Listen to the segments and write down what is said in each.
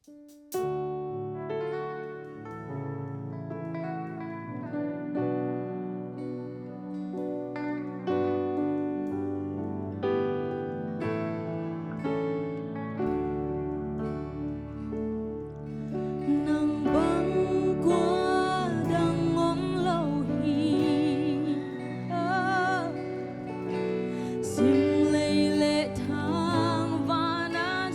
Hãy subscribe cho kênh Ghiền Mì Gõ để không bỏ lỡ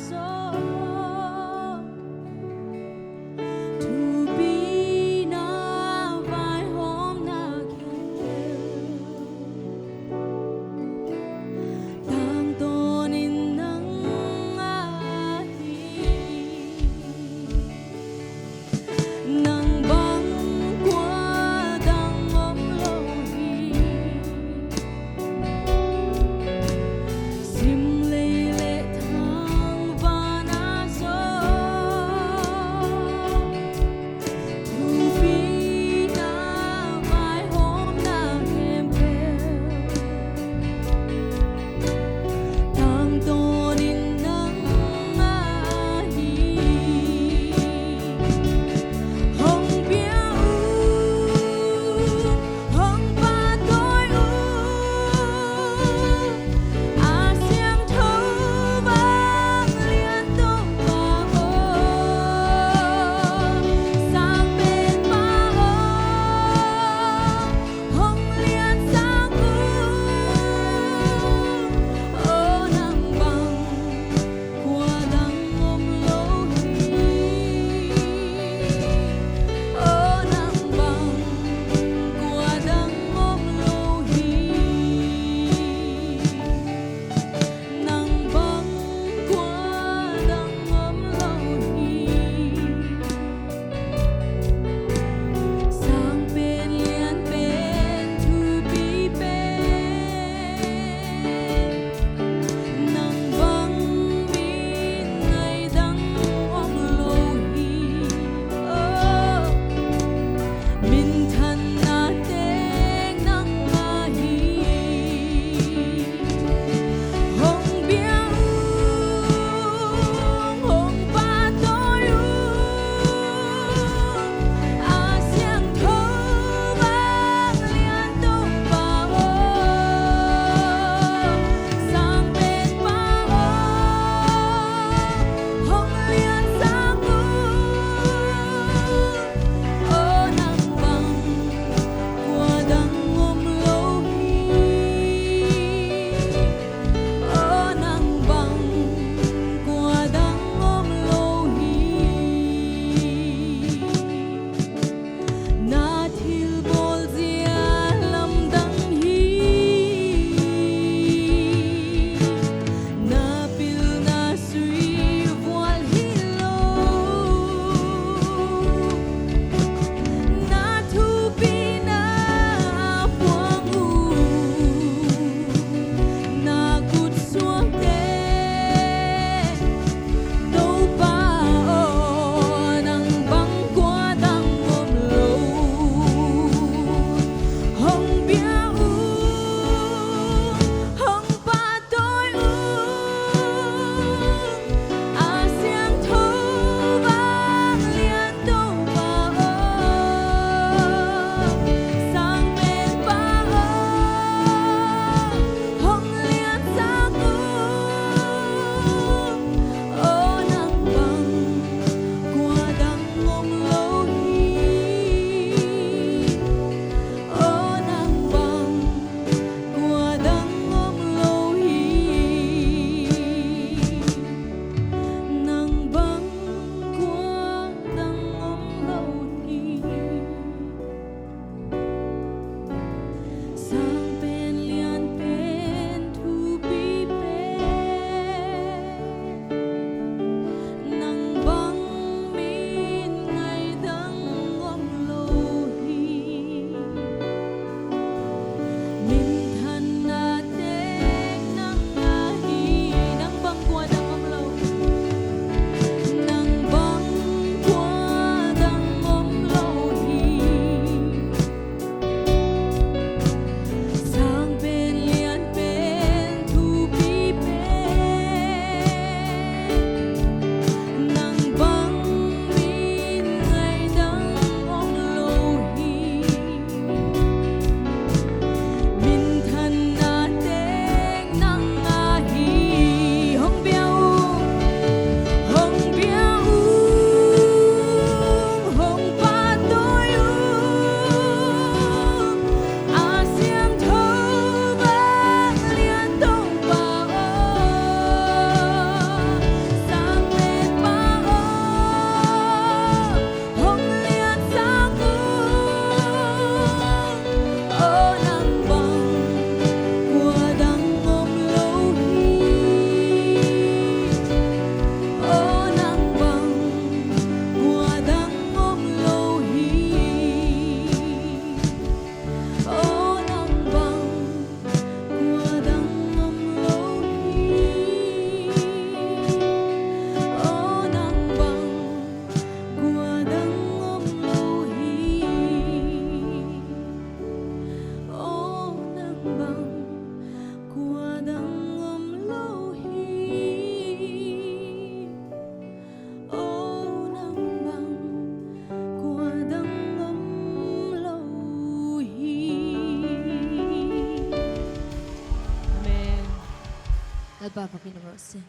pakin ngo se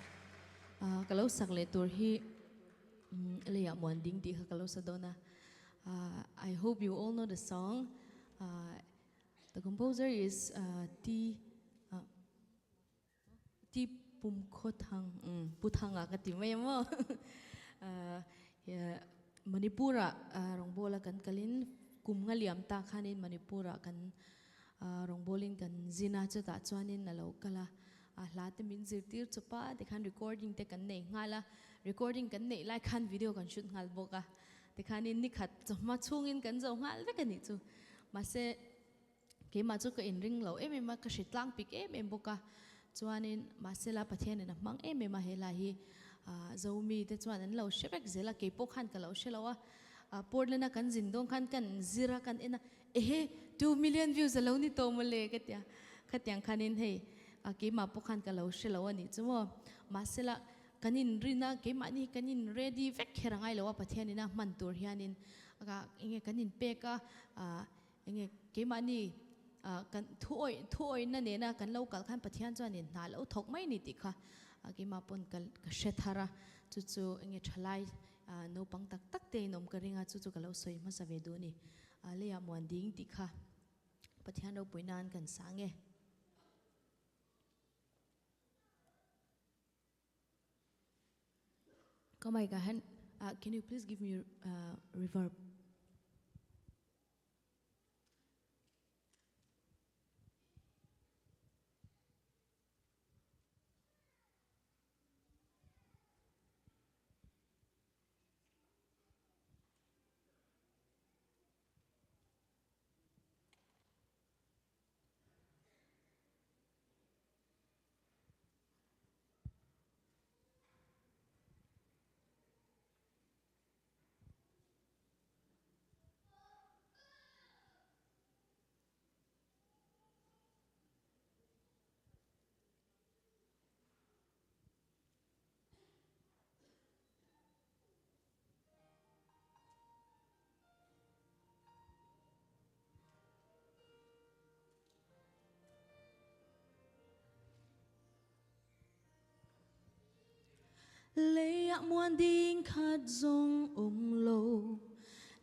kalau sak le tur hi le ya mon ding ti kalau sadona. I hope you all know the song. The composer is T Pum Khothang Puthanga kati mai mo Manipura rongbola kan kalin kum ngaliam ta khanin Manipura kan rongbolin kan zina chata chuanin nalo kala hla te min zirtir chupa te khan recording te kan nei ngala recording kan nei lai khan video kan shoot ngal boka te khanin ni khat chma chungin kan zo ngal ve kan ni chu ma se ke ma chu ka in ring lo em ma ka shitlang pik em boka chuanin ma se la pathian na mang em ma hela hi zomi te chuan lo shebek zela ke po khan ka lo shelawa porlena kan zindong khan kan zira kan ena 2 million views alo ni to mole katya khatyang khanin hei ke ma po khan ka lo shelawa ni chumo ma sela kanin rina ke ma ni kanin ready vek kherangai lo pathian ina man tur hianin aga inge kanin peka inge ke ma ni kan thuoi na ne na kan local khan pathian chuanin na lo thok mai ni ti kha ke ma pon kal ka shethara chu chu inge thalai no pang tak tak te nom ka ringa chu chu ka lo soi ma sa ve du ni le ya mon ding ti kha pathian ro puinan kan sange Kamai ka han can you please give me reverb Lê ạ muôn đinh khát dòng ôm lâu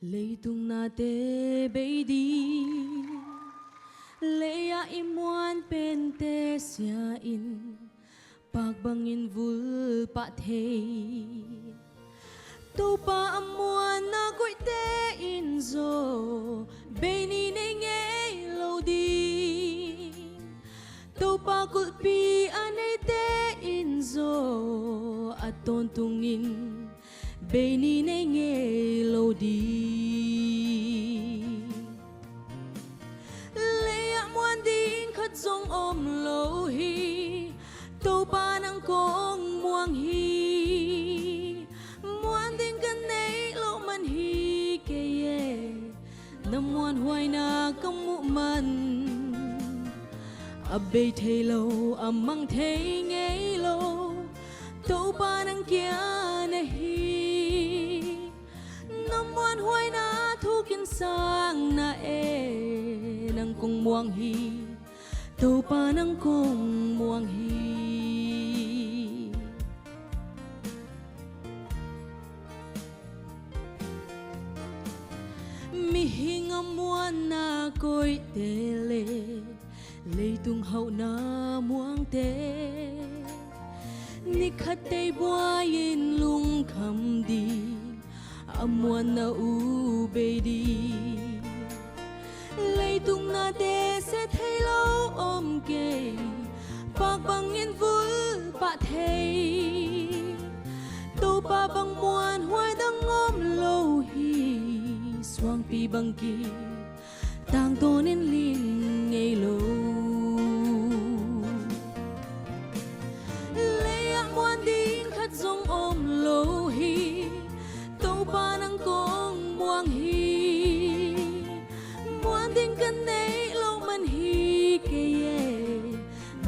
Lê tung na tê bê đi Lê ạ im muôn bên tê xia in Bạc bằng in vul bạ thê Tô ba âm muôn na gội tê in dô Bê ni nê nghe lâu đi Tô ba cụt pi anh ấy tê in dô Aton tungin Beni ne nghe lâu đi Lê ạ muôn đinh khát dòng ôm lâu hi Tô ba nang kong muang hi Muôn đinh gần này lâu man hi kê ye Nam muôn hoài na công mụ man Bê thê lâu mang thê nghe lâu Tô ba nang kia na hi Nam muôn hoài na thu kiên sang na nang kong muang hi Tô ba nang kong muang hi Mi hinga muan na koi te lê tung hậu na muang te Ni khát tây boa yên lung kham đi Amuan na u bê đi Lê tung na tê sẽ thấy lâu ôm kê Bạc bằng yên vul bạ thê Tô ba bằng muan hoài đang ôm lâu hi Soang pi bằng kỳ Tang tô nên liên ngay lâu Muan đinh khát dòng ôm lâu hi Tô ba nang kong muang hi Muan đinh gần này lâu man hi kê ye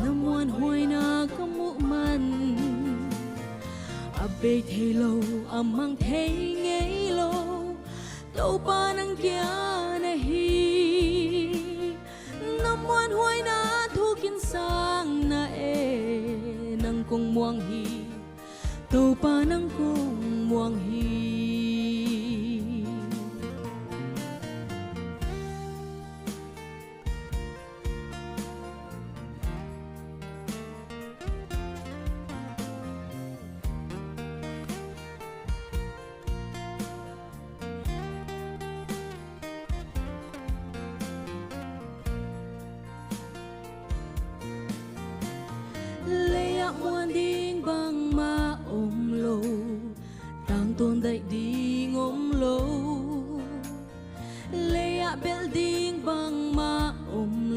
Nam muan hoài na công mụ man Bê thê lâu mang thê nghe lâu Tô ba nang kia na hi Nam muan hoài na thu kiên sang na kong muang hi to pa nang kong muang hi muan ding bang ma lo tang tôn dậy ding lo lea building bang ma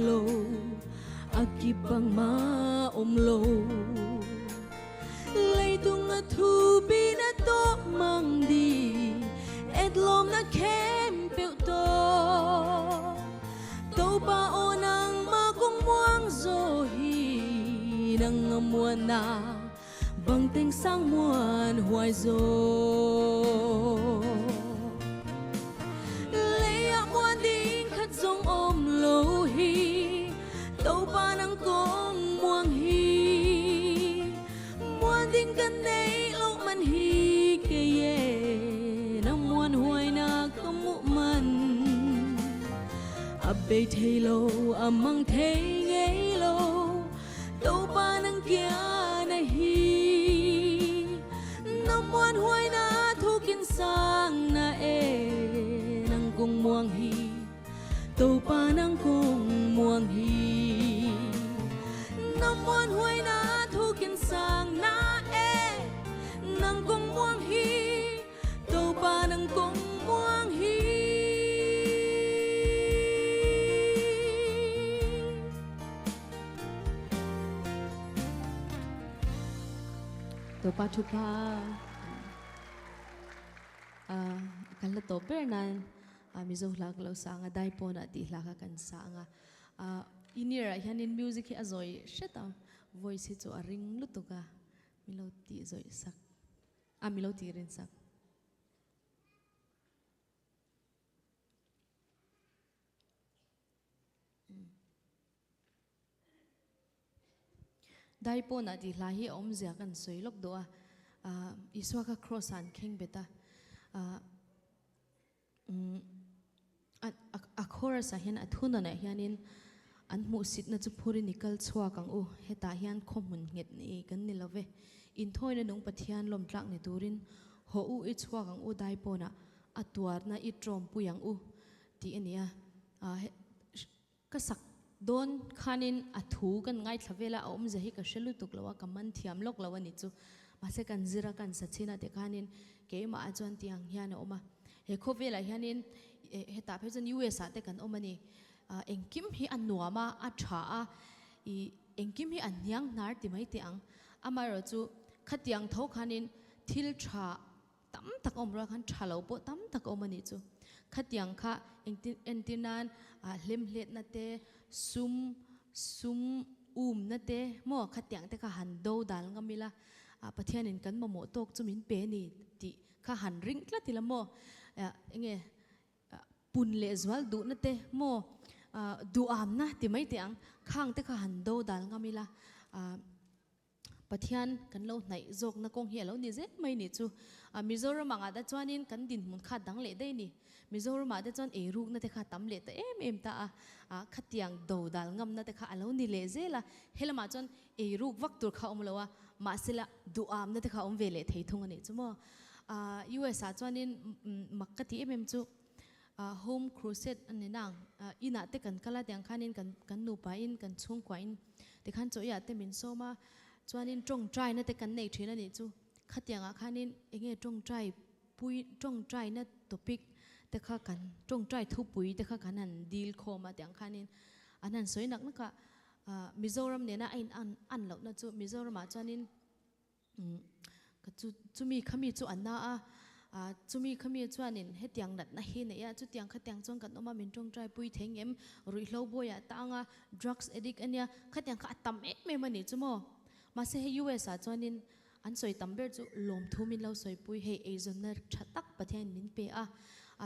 lo akip bang ma lo lei tung a thu bi na to mang di et lom na kem pe to pa onang ma kong muang zo hi nang muan na bang ting sang muan hoài zo lea muan ding khat zong lo hi tàu pa nang kong muang hi muan ding kan nei lo man hi ke ye nang muan hoài na kamu man abe thei lo amang thei ngei lo tàu pa nang kia na hi nang muan hoài na thu kin sang na nang kong muang hi tàu pa nang kong muang hi nang muan hoài na thu kin sang na nang kong muang hi tàu pa nang kong muang hi topa thupa kan la to ber nan mi zo lak lo sanga dai pon ati laka kan sanga inira hianin music hi azoi sheta voice hi chu a ring lutuka mi lo ti zoi sak mi lo ti rin sak dai pon ati la hi om zia kan soi lok do iswa ka cross an king beta a chorus a hian athuna na hianin an mu sit na chu phuri nikal chhuwa kang u heta hian khomun nget ni kan ni love in thoina nung pathian lom tlak ni turin ho u I chhuwa kang u dai pona atuar na I trom puyang u ti ania ka sak don khanin athu kan ngai thavela om zahi ka shelu tuk lawa kaman thiam lok lawa ni chu mase kan zira kan sachina te khanin keima ajon tiang hian oma he khovela hianin he ta phejan US ate kan omani engkim hi anuama a tha a I engkim hi anyang nar ti mai ti ang amaro chu khatiang tho khanin thil tha tam tak omra khan thalo po tam tak omani chu khatiang kha entinan hlem hlet na te sum na te mo khatiang te kha han do dal ngamila pathianin kan mo tok chumin pe ni ti kha han ring tla ti la mo enge pun le zwal du na te mo du am na ti mai te ang khang te kha han do dal ngamila pathian kan lo nai jok na kong hi lo ni zet mai ni chu Mizoram anga da chuanin kan din mun kha dang le dei ni Mizoram ma da chuan e ruk na te kha tam le ta em ta khatiang do dal ngam na te kha alo ni le zela helama chuan e ruk vak tur kha omlowa ma sila du am na te kha om vele thei thung ani chumo US a chuanin makkati em chu home crusade ani nang ina te kan kala tiang khanin kan nu pa in kan chung kwa in te khan cho ya te min soma chuanin tong trai na te kan nei thina ni chu khatianga khanin enge tong trai na topic te kha kan tong trai thu pui te kha kan an deal khoma tiang khanin anan soinak na ka Mizoram ne na an lo na chu Mizoram a chuanin ka chumi khami chu anna chumi khami chuanin hetiang nat na he ne ya chu tiang khatiang chong kan oma min tong trai pui theng em rui hlo boya tanga drugs addict ania khatiang kha tam me mani chumo ma se he US a chuanin an soi tamber chu lom thumin lo soi pui he azoner thatak pathian nin pe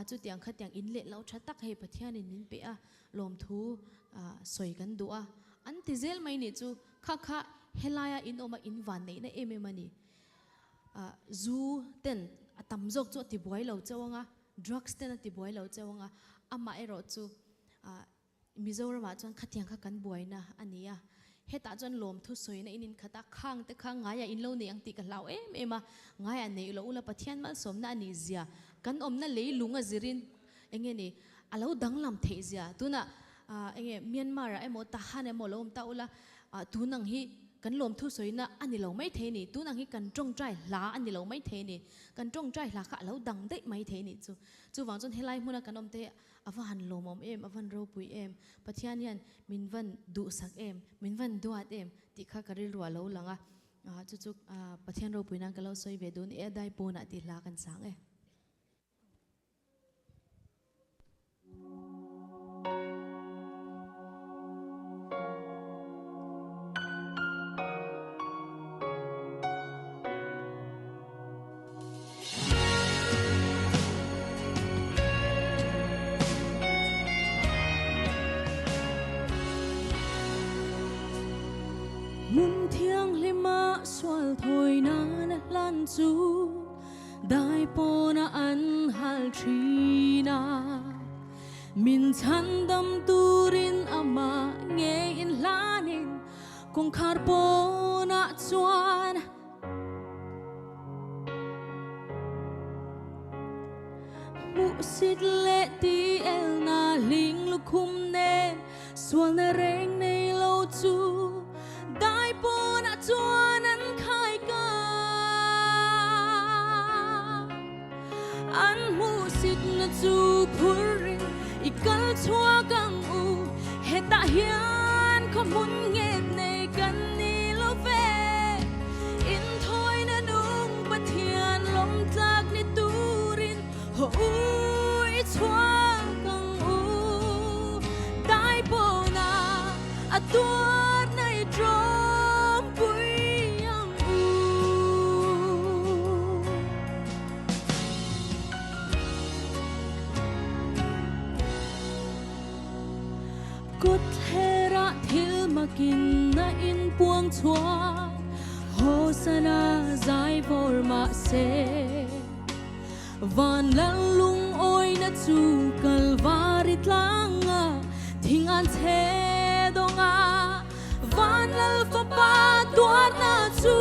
chu tiang khatiang in le lo thatak he pathian nin pe lom thu soi kan du an tizel mai ni chu kha helaya in oma in van nei na ememani zu ten atam jok chu ti boy lo chawanga drugs ten ti boy lo chawanga ama ero chu Mizoram ma chuan khatiang kha kan boy na ania heta chuan lom thu soina inin khata khang te khang ngaya in lo ne ang ti ka lau ema ngaya nei lo ula pathian mal somna ani zia kan omna lei lunga zirin enge ni alo danglam thei zia tuna enge Myanmar emo tahan emo lom ta ula tunang hi kan lom thu soina ani lo mai the ni tunang hi kan tong trai la ani lo mai the ni kan tong trai la kha lo dang dei mai the ni chu wang chon helai huna kan om te avan lomom avan ro pui pathian yan minvan du sak minvan duat ti kha karil ro lo langa chu pathian ro pui nang kalo soi ve dun dai pona ti la kan sang Mun thiang lima swal thôi na lan chu dai po na an hal trina min chan dam turin ama nge in lanin kong khar po na chuan mu sit le ti el na ling lukum ne swal na reng nei lo chu dai po na chuan an khai ka an mu sit na chu phurin ikal chua kang u heta hian ko mun nge nei kan ni lo ve in thoi na nung pathian lom tlak ni turin ho ui chua kang u dai po na atuat nai drom pui yang u Kot hera thil makin na in puang chua hosana zai vor ma se van lal lung oi na chu kalvarit langa thing an the donga van lal fa pa tuar na chu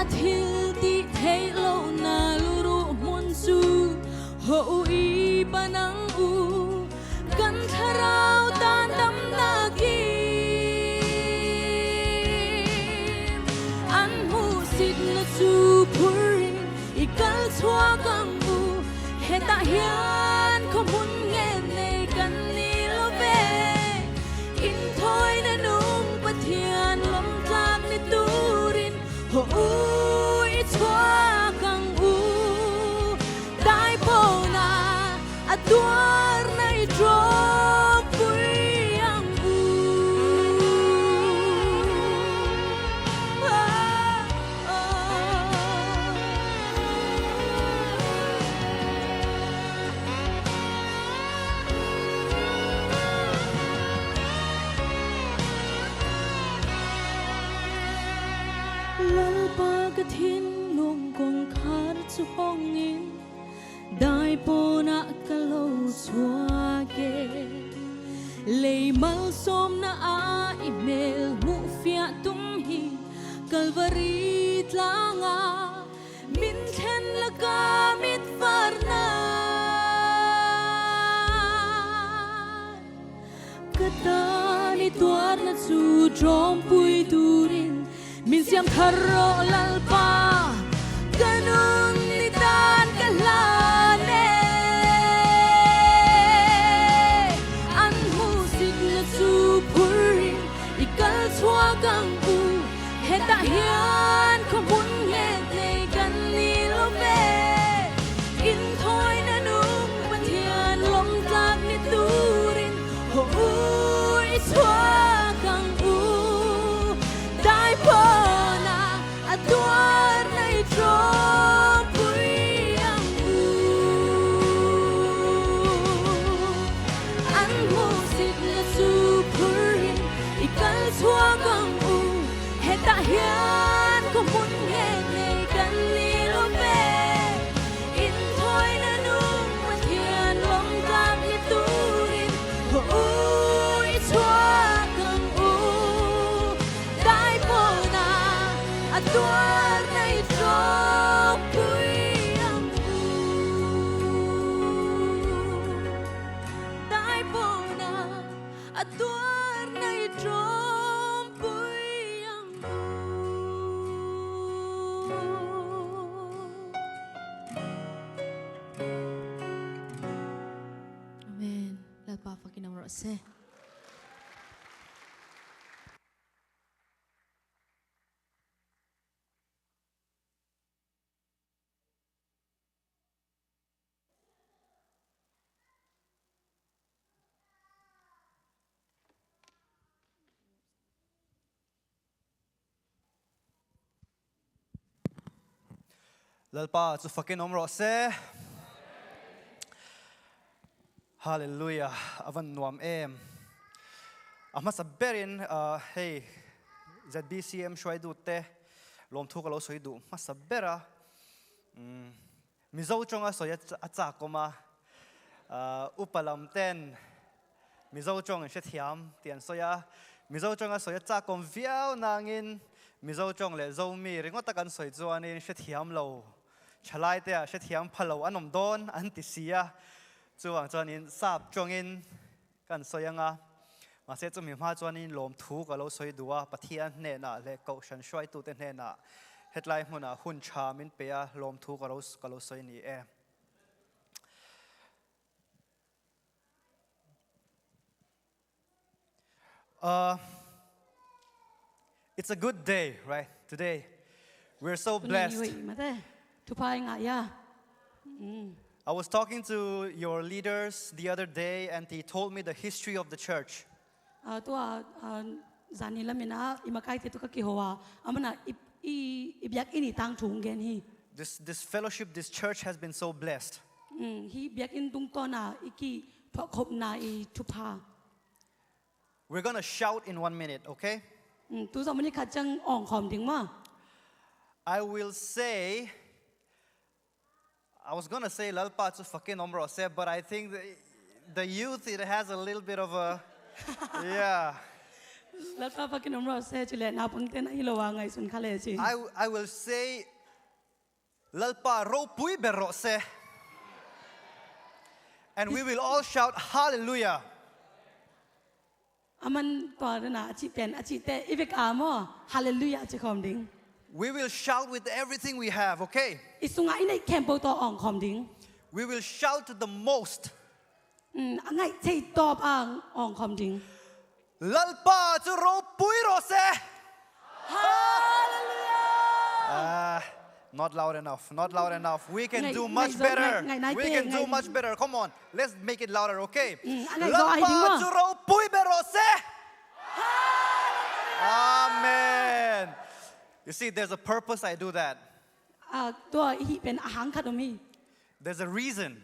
athil ti thei lo na luru mun su ho i banang u kan tharau tan dam na ki an mu sit na chu phurin ikal chua kang u heta hian ko mun nge nei kan ni lo ve in thoi na nung pathian lom tlak ni turin ho ui chua kang u dai po na atuar nai drom pui yang u lal pa ka thin lung kong khar chu hong in dai po na kalo chua ke lei mal som na a email mu fia tum hi kalvari tlanga min then la ka mit varna kata ni tuar na chu drom pui turin min siam tharo lalpa kanung ni dan kalane an hu sit na chu phurin ikal chua kang u heta hian ko mun nge nei kan ni lo ve in thoi na nung pathian lom tlak ni turin ho ui chua kang u dai po na atuar nai drom pui yang u an mu sit na chu phurin ikal chua kang nay trong bụi âm đại bộ na tuar nay trong bụi âm Amen. Lalpa fakinam rose. Lalpa zu fakin omro se. Hallelujah. Avan nuam em. Amas aberin hey ZBCM shwaidu te lom thu kalo soidu. Masabera mizo chonga soya achakoma upalam ten mizo chong shethiam tian soya mizo chonga soya chakom viau nangin mizo chong le zomi ringotakan soizuanin shethiam lo chalai te shethiam phalo anom don antisia chuang chuanin sap chongin kan soyanga ma se chumi ma chuanin lom thu ka lo soidua pathian hne na le ko shan shwai tu te hne na headline huna hun cha min pe a lom thu ka lo soi ni e it's a good day, right? Today we're so blessed. I was talking to your leaders the other day, and he told me the history of the church. This fellowship, this church has been so blessed. We're going to shout in 1 minute, okay? I will say, I was going to say lalpa chu fakin omro se, but I think the youth, it has a little bit of a, yeah. I will say lalpa ro pui berro se, and we will all shout hallelujah. We will shout with everything we have, okay? We will shout the most. Lalpa chu ro pui ro se. Not loud enough, not loud enough. We can do much better. We can do much better. Come on, let's make it louder, okay? Lalpa chu ro pui bero se. Amen. You see, there's a purpose I do that. There's a reason.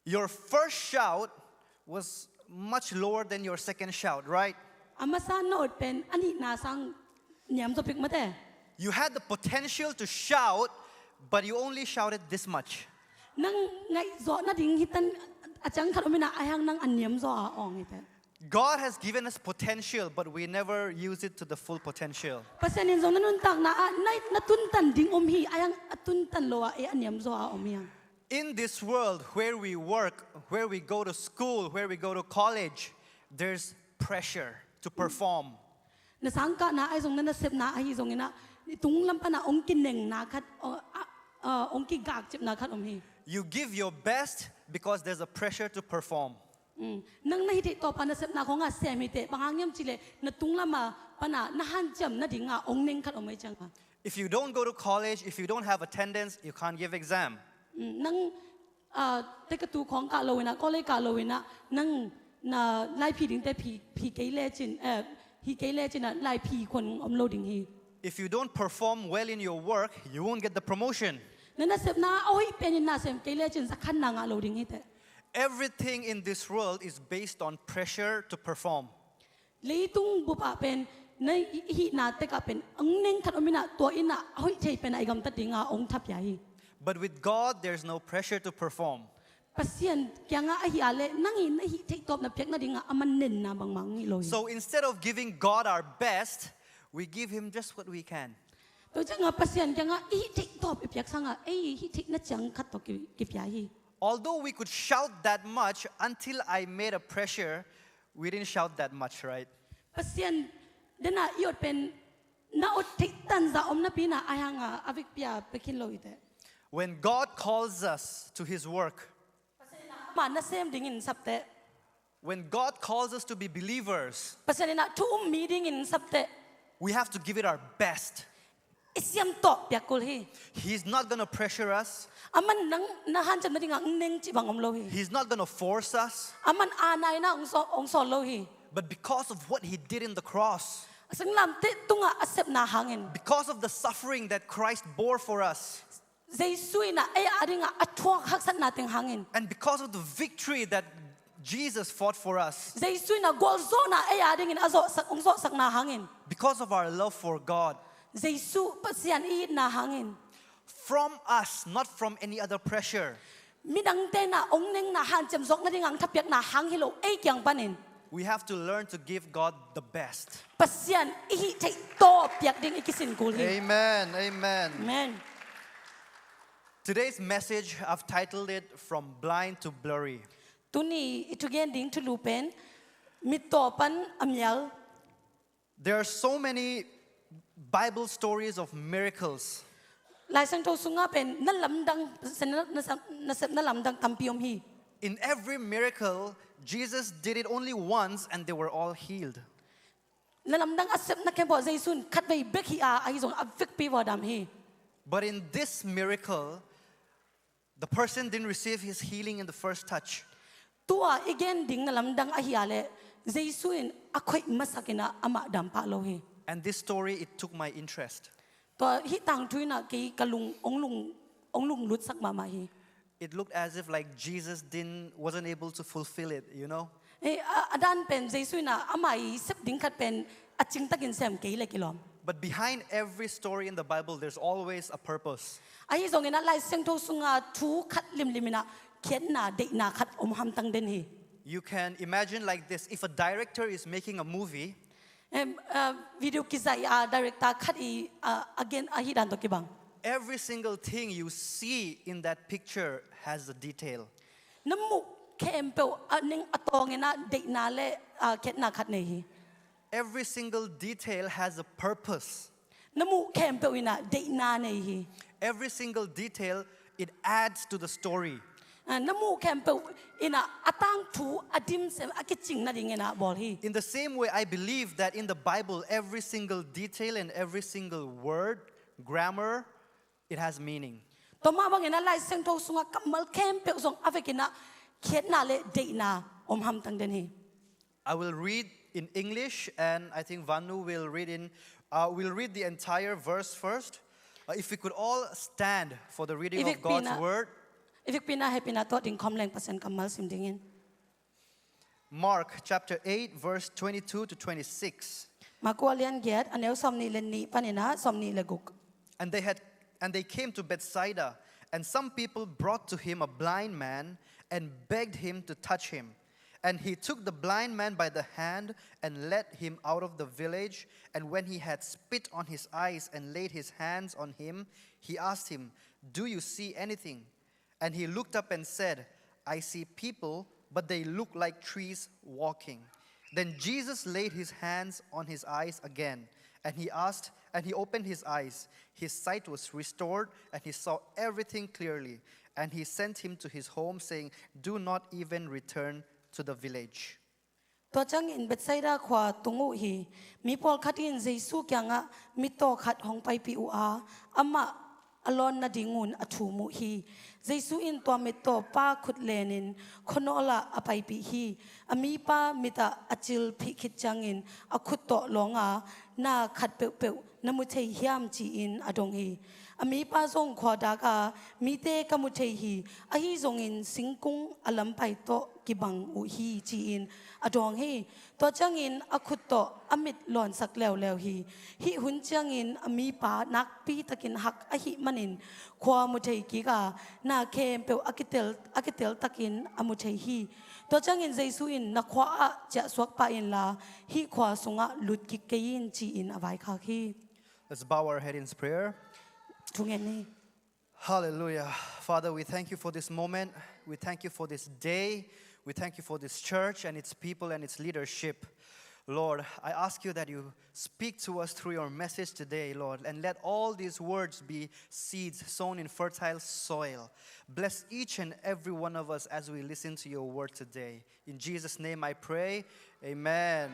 Your first shout was much lower than your second shout, right? You had the potential to shout, but you only shouted this much. God has given us potential, but we never use it to the full potential. In this world where we work, where we go to school, where we go to college, there's pressure to perform. You give your best because there's a pressure to perform. If you don't go to college, if you don't have attendance, you can't give exam. If you don't perform well in your work, you won't get the promotion. Everything in this world is based on pressure to perform. But with God, there's no pressure to perform. So instead of giving God our best, We give him just what we can. Tôi chắc ngà pasien chẳng ngà ý thích top ipiak sang ngà ý thích nát chẳng khát to kipia hi. Although we could shout that much, until I made a pressure, we didn't shout that much, right? Pasien dena iot pen na ot thích tan za om na pina ayanga avik pia pekin lo ite. When God calls us to his work, Ma na sem dingin sapte. when God calls us to be believers, Pasien na tu meeting in sapte. we have to give it our best. Isiam top piakul hi. He's not going to pressure us. Aman nang nahan jam nading ang neng chibang om lo hi. He's not going to force us. Aman anay na ong so lo hi. But because of what he did in the cross, Asang lam te tunga asep na hangin. because of the suffering that Christ bore for us, Zaisui na ay ading atwak haksan nating hangin. and because of the victory that Jesus fought for us, Zaisui na golzo na ay ading in azo sak ongso sak na hangin. because of our love for God, Zaisu pasian I na hangin. from us, not from any other pressure, Midang te na ong neng na han jam zok na ding ang tapiak na hangilo ay kyang panin. we have to learn to give God the best. Pasian I take to piak ding ikisin kulhi. Amen. Amen. Amen. Today's message, I've titled it From Blind to Blurry. Tuni itugen ding tulupen mitopan amyal. There are so many Bible stories of miracles. Lai sang to sunga pen nalamdang nalamdang tampiom hi. In every miracle, Jesus did it only once and they were all healed. Nalamdang asep na kempo zaisun katbay beki a ay zong avik pi wadam hi. But in this miracle, the person didn't receive his healing in the first touch. Tua again ding nalamdang ahiale zaisuin akoy masakina ama dampa lo hi. And this story, it took my interest. To hi tang tuina kay kalung onglung lut sak mama hi. It looked as if like Jesus wasn't able to fulfill it, you know? Adan pen zaisuina amai sep ding kat pen aching takin sem kay le kilom. But behind every story in the Bible, there's always a purpose. Ay zong ina lai seng to sunga tu kat limina kien na de na kat ham tang den hi. You can imagine like this. If a director is making a movie, Video kisay director kat again ahidan to kibang. every single thing you see in that picture has a detail. Namu kempo aning atong na de na le ket na kat nei. Every single detail has a purpose. Namu kempo ina de na nei. Every single detail, it adds to the story. Namu kempo ina atang tu adim sem akiching na ding ina bol hi. In the same way, I believe that in the Bible, every single detail and every single word, grammar, it has meaning. Toma bang ina lai seng to sunga kamal kempo zong avekina ket na le de na ham tang den hi. I will read in English, and I think Vanu will read we'll read the entire verse first. If we could all stand for the reading of God's word. If pina he pina to ding komleng pasen kamal sim dingin. Mark chapter 8, verse 22 to 26. Makualian get anel somni len ni panina somni leguk. And they came to Bethsaida, and some people brought to him a blind man and begged him to touch him. And he took the blind man by the hand and led him out of the village. And when he had spit on his eyes and laid his hands on him, he asked him, "Do you see anything?" And he looked up and said, "I see people, but they look like trees walking." Then Jesus laid his hands on his eyes again, and he opened his eyes. His sight was restored, and he saw everything clearly. And he sent him to his home, saying, "Do not even return to the village." To chang in Bethsaida kwa tungu hi mi pol khatin Jesu kyanga mi to khat hong pai pi u a ama alon na dingun athu mu hi Jesu in to mi to pa khut lenin khonola apai pi hi ami pa mita achil phi khit changin akhut to longa na khat pe pe namu thei hiam chi in adong hi ami pa zong khwa ka mi te kamu thei hi a hi zong in singkung alam pai to kibang u hi chi in adong hi to changin akhut to amit lon sak lew hi hun changin ami pa nak pi takin hak a hi manin khwa mu thei ki ka na kem pe akitel takin amu thei hi ตัวจังอินใจสุอินนักขวาจะสวกไปอินลาฮิขวาสงะลุดกิกเกยินจีอินอวัยคาคี Let's bow our head in prayer. ทุกเงินนี้ Hallelujah. Father, we thank you for this moment. We thank you for this day. We thank you for this church and its people and its leadership. Lord, I ask you that you speak to us through your message today, Lord, and let all these words be seeds sown in fertile soil. Bless each and every one of us as we listen to your word today. In Jesus' name I pray. Amen.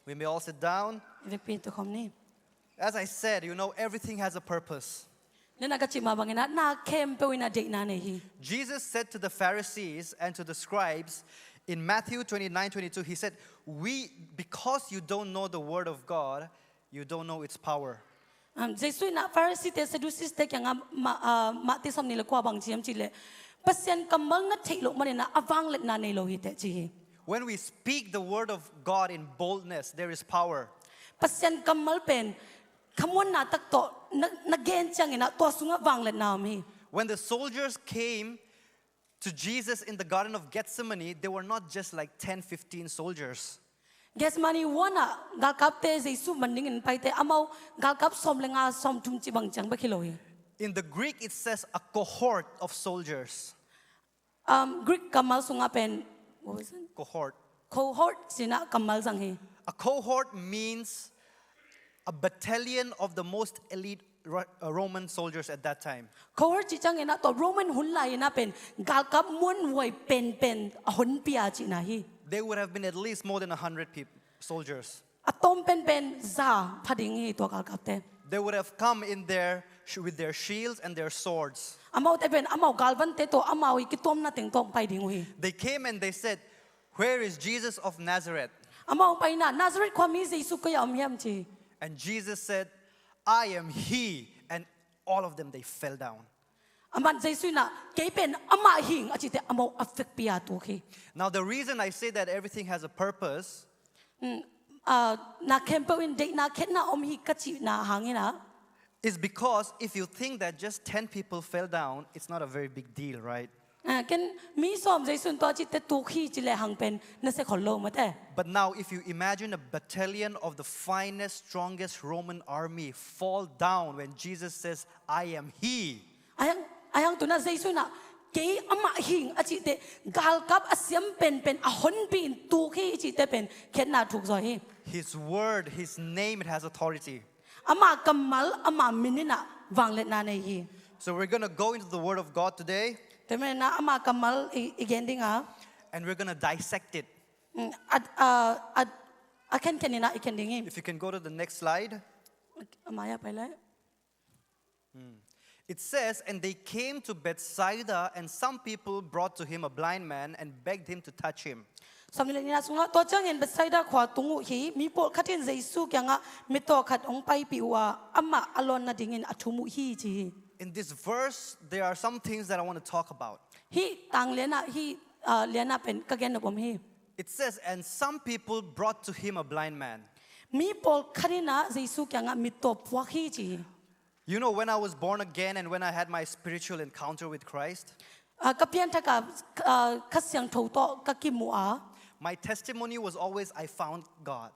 We may all sit down. Repeat ตัวคำนี้ As I said, you know, everything has a purpose. นั่นนักจิมาบังเงินน่าเข้มเปวินาเด็กนาเนฮี Jesus said to the Pharisees and to the scribes in Matthew 29:22, he said, because you don't know the word of God, you don't know its power. เจสุน่ะฟาริสีเตสดูซิสเตยังมาติสมนิลกว่าบางจีมจิเลปัสยันกำมังนัดที่ลงมาเนี่ยนะอวังเล็กนาเนโลหิตจี When we speak the word of God in boldness, there is power. ปัสยันกำมัลเป็นคำว่านาตักโตนักเกณฑ์จังเงินะตัวสุงวังเล็กนามี When the soldiers came to Jesus in the Garden of Gethsemane, they were not just like 10-15 soldiers. เกสมานีวันอ่ะกาลกับเตเจสุมันดิ่งไปเตอามากาลกับสมเลงาสมทุมจิบังจังไปคิโล In the Greek, it says a cohort of soldiers. กรีกกำมัลสุงเป็น what was it cohort สินะกำมัลจังเฮ A cohort means a battalion of the most elite Roman soldiers at that time. cohort จิจังเงินะตัวโรมันหุ่นไหลนะเป็นกาลกับม้วนไว้เป็นหุ่นเปียจินะฮี They would have been at least more than 100 people, soldiers. อะตอมเป็นซาพัดยังฮีตัวกาลกับเต They would have come in there with their shields and their swords. อามาแต่เป็นอามากาลวันเตตัวอามาวิกิตอมนาติงตองไปดิ่งฮี They came and they said, "Where is Jesus of Nazareth?" อามาไปน่ะนาซาเรตความมีเยซูก็ยอมยำจี And Jesus said, "I am He." And all of them, they fell down. อามันเยซูน่ะเกยเป็นอามาหิงอาจิเตอามาอัฟเฟกเปียตัวฮี Now, the reason I say that everything has a purpose นาเข้มเปวินเด็กนาเข็นนาอมหิกจินาหางนะ is because if you think that just 10 people fell down, it's not a very big deal, right? กันมีสอมใจส่วนตัวจิตแต่ตัวขี้จิเลหังเป็นนั่นเสกขอลงมาแต่ But now, if you imagine a battalion of the finest, strongest Roman army fall down when Jesus says, "I am He." อายังตัวนั้นใจส่วนน่ะเกี่ยอามาหิงอาจิเตกาลกับอาเซียมเป็นอาหนปีนตัวขี้จิเตเป็นเข็นนาถูกใจ His word, His name, it has authority. อามากำมัลอามามินินะวังเล็กนาในฮี So we're going to go into the word of God today. แต่เมื่อนะอามากำมัลอีกอย่างดิ่งอ่ะ And we're going to dissect it. อาแค่นี้นะอีกอย่างดิ่ง If you can go to the next slide. อามายาไปเลย It says, "And they came to Bethsaida, and some people brought to him a blind man and begged him to touch him." สมัยนี้นะสุงะตัวจังเงินไปใส่ดาขวาตุงหีมีโปรคัดเห็นเยซูยังอ่ะมีตัวขัดองไปปิวาอามาอลอนนาดิ่งเงินอัทุมุฮีจี In this verse, there are some things that I want to talk about. ฮีต่างเลียนะฮีเลียนะเป็นกะเกนนะผมฮี It says, "And some people brought to him a blind man." มีโปรคัดนะเยซูยังอ่ะมีตัวพวกฮีจี You know, when I was born again and when I had my spiritual encounter with Christ, กับเพียงถ้ากับคัดเสียงถูกต้องกับกิมัว my testimony was always, "I found God."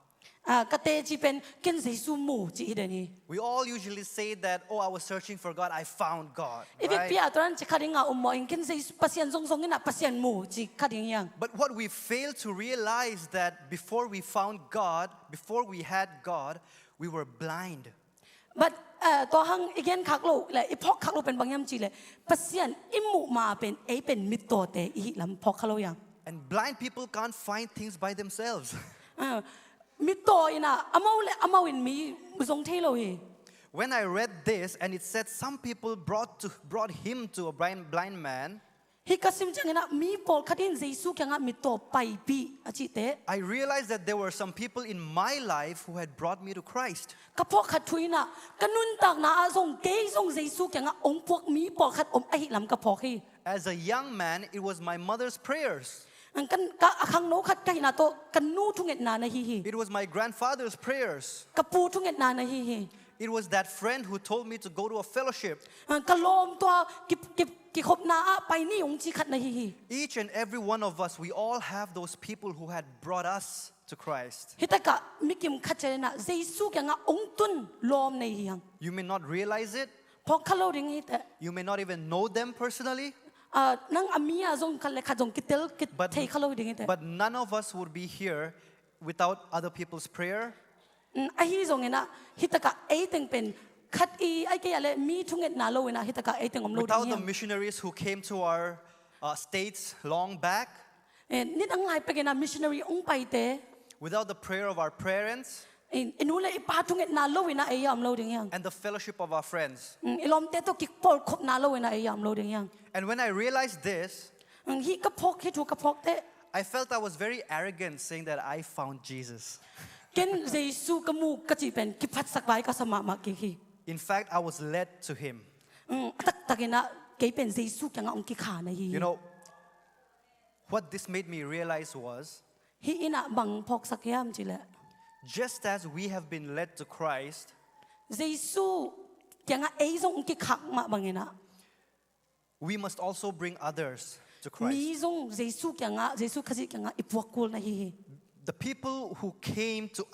กะเตจีเป็นกินเยซูมูจีเดนี่ We all usually say that, "Oh, I was searching for God, I found God." อีเวกเปีย Right? ตอนนั้นจะคัดยังอ่ะอมมอยกินเยซูปัสยันทรงๆนี่นะปัสยันมูจีคัดยัง But what we fail to realize that before we found God, before we had God, we were blind. บัดตัวหังอีกอย่างขักโลกเลยอีพอกขักโลกเป็นบางอย่างจีเลยปัสยันอิมูมาเป็นมิตรตัวเตอีลำพอกขักโลยัง And blind people can't find things by themselves. มิตรตัวอีน่ะอามาวินมีมุสงเทโลฮี When I read this and it said some people brought him to a blind man, ฮิกาซิมจังนะมีโปรคัดเห็นเยซูยังอ่ะมิตรไปปีอาจิเต I realized that there were some people in my life who had brought me to Christ. กะพอกขัดทุยน่ะกันนุนตักน่ะอาทรงเกยทรงเยซูยังอ่ะองพวกมีโปรคัดไอลำกะพอกฮี As a young man, it was my mother's prayers. กันกะขังโนขัดไกน่ะโตกันนูทุงเอ็ดนานะฮี It was my grandfather's prayers. กะปูทุงเอ็ดนานะฮี It was that friend who told me to go to a fellowship. กะโลมตัวกิบ ki khop na a pai ni ong chi khat na hi Each and every one of us, we all have those people who had brought us to Christ. hitaka mikim khat che na Jesu kyang ong tun lom nei hiang You may not realize it. phok khalo ring hi te You may not even know them personally. nang amia zong khale kha zong kitel kit But- thei khalo ding hi te But none of us would be here without other people's prayer, a hi zong ena hitaka ei teng pen khat I ai ke ale mi thunget na lo ena hitaka ei teng om lo without ding the hiang missionaries who came to our states long back, nit ang lai pe na missionary ong pai te without the prayer of our parents inule ipa thunget na lo ena ei am lo ding hiang and the fellowship of our friends. ilom te to ki pol khop na lo ena ei am lo ding hiang And when I realized this, hi ka phok hi thu ka phok te I felt I was very arrogant saying that I found Jesus. ken Jesu ka mu ka chi pen ki phat sak vai ka sama ma ki hi In fact, I was led to him. tak takena ke pen Jesu kyang ong ki kha na hi You know, what this made me realize was hi ina bang phok sak yam chi le just as we have been led to Christ, Jesu kyang ei zong ki khak ma bangena we must also bring others to Christ. mi zong Jesu khaji kyang ipuak kul na hi The people who came to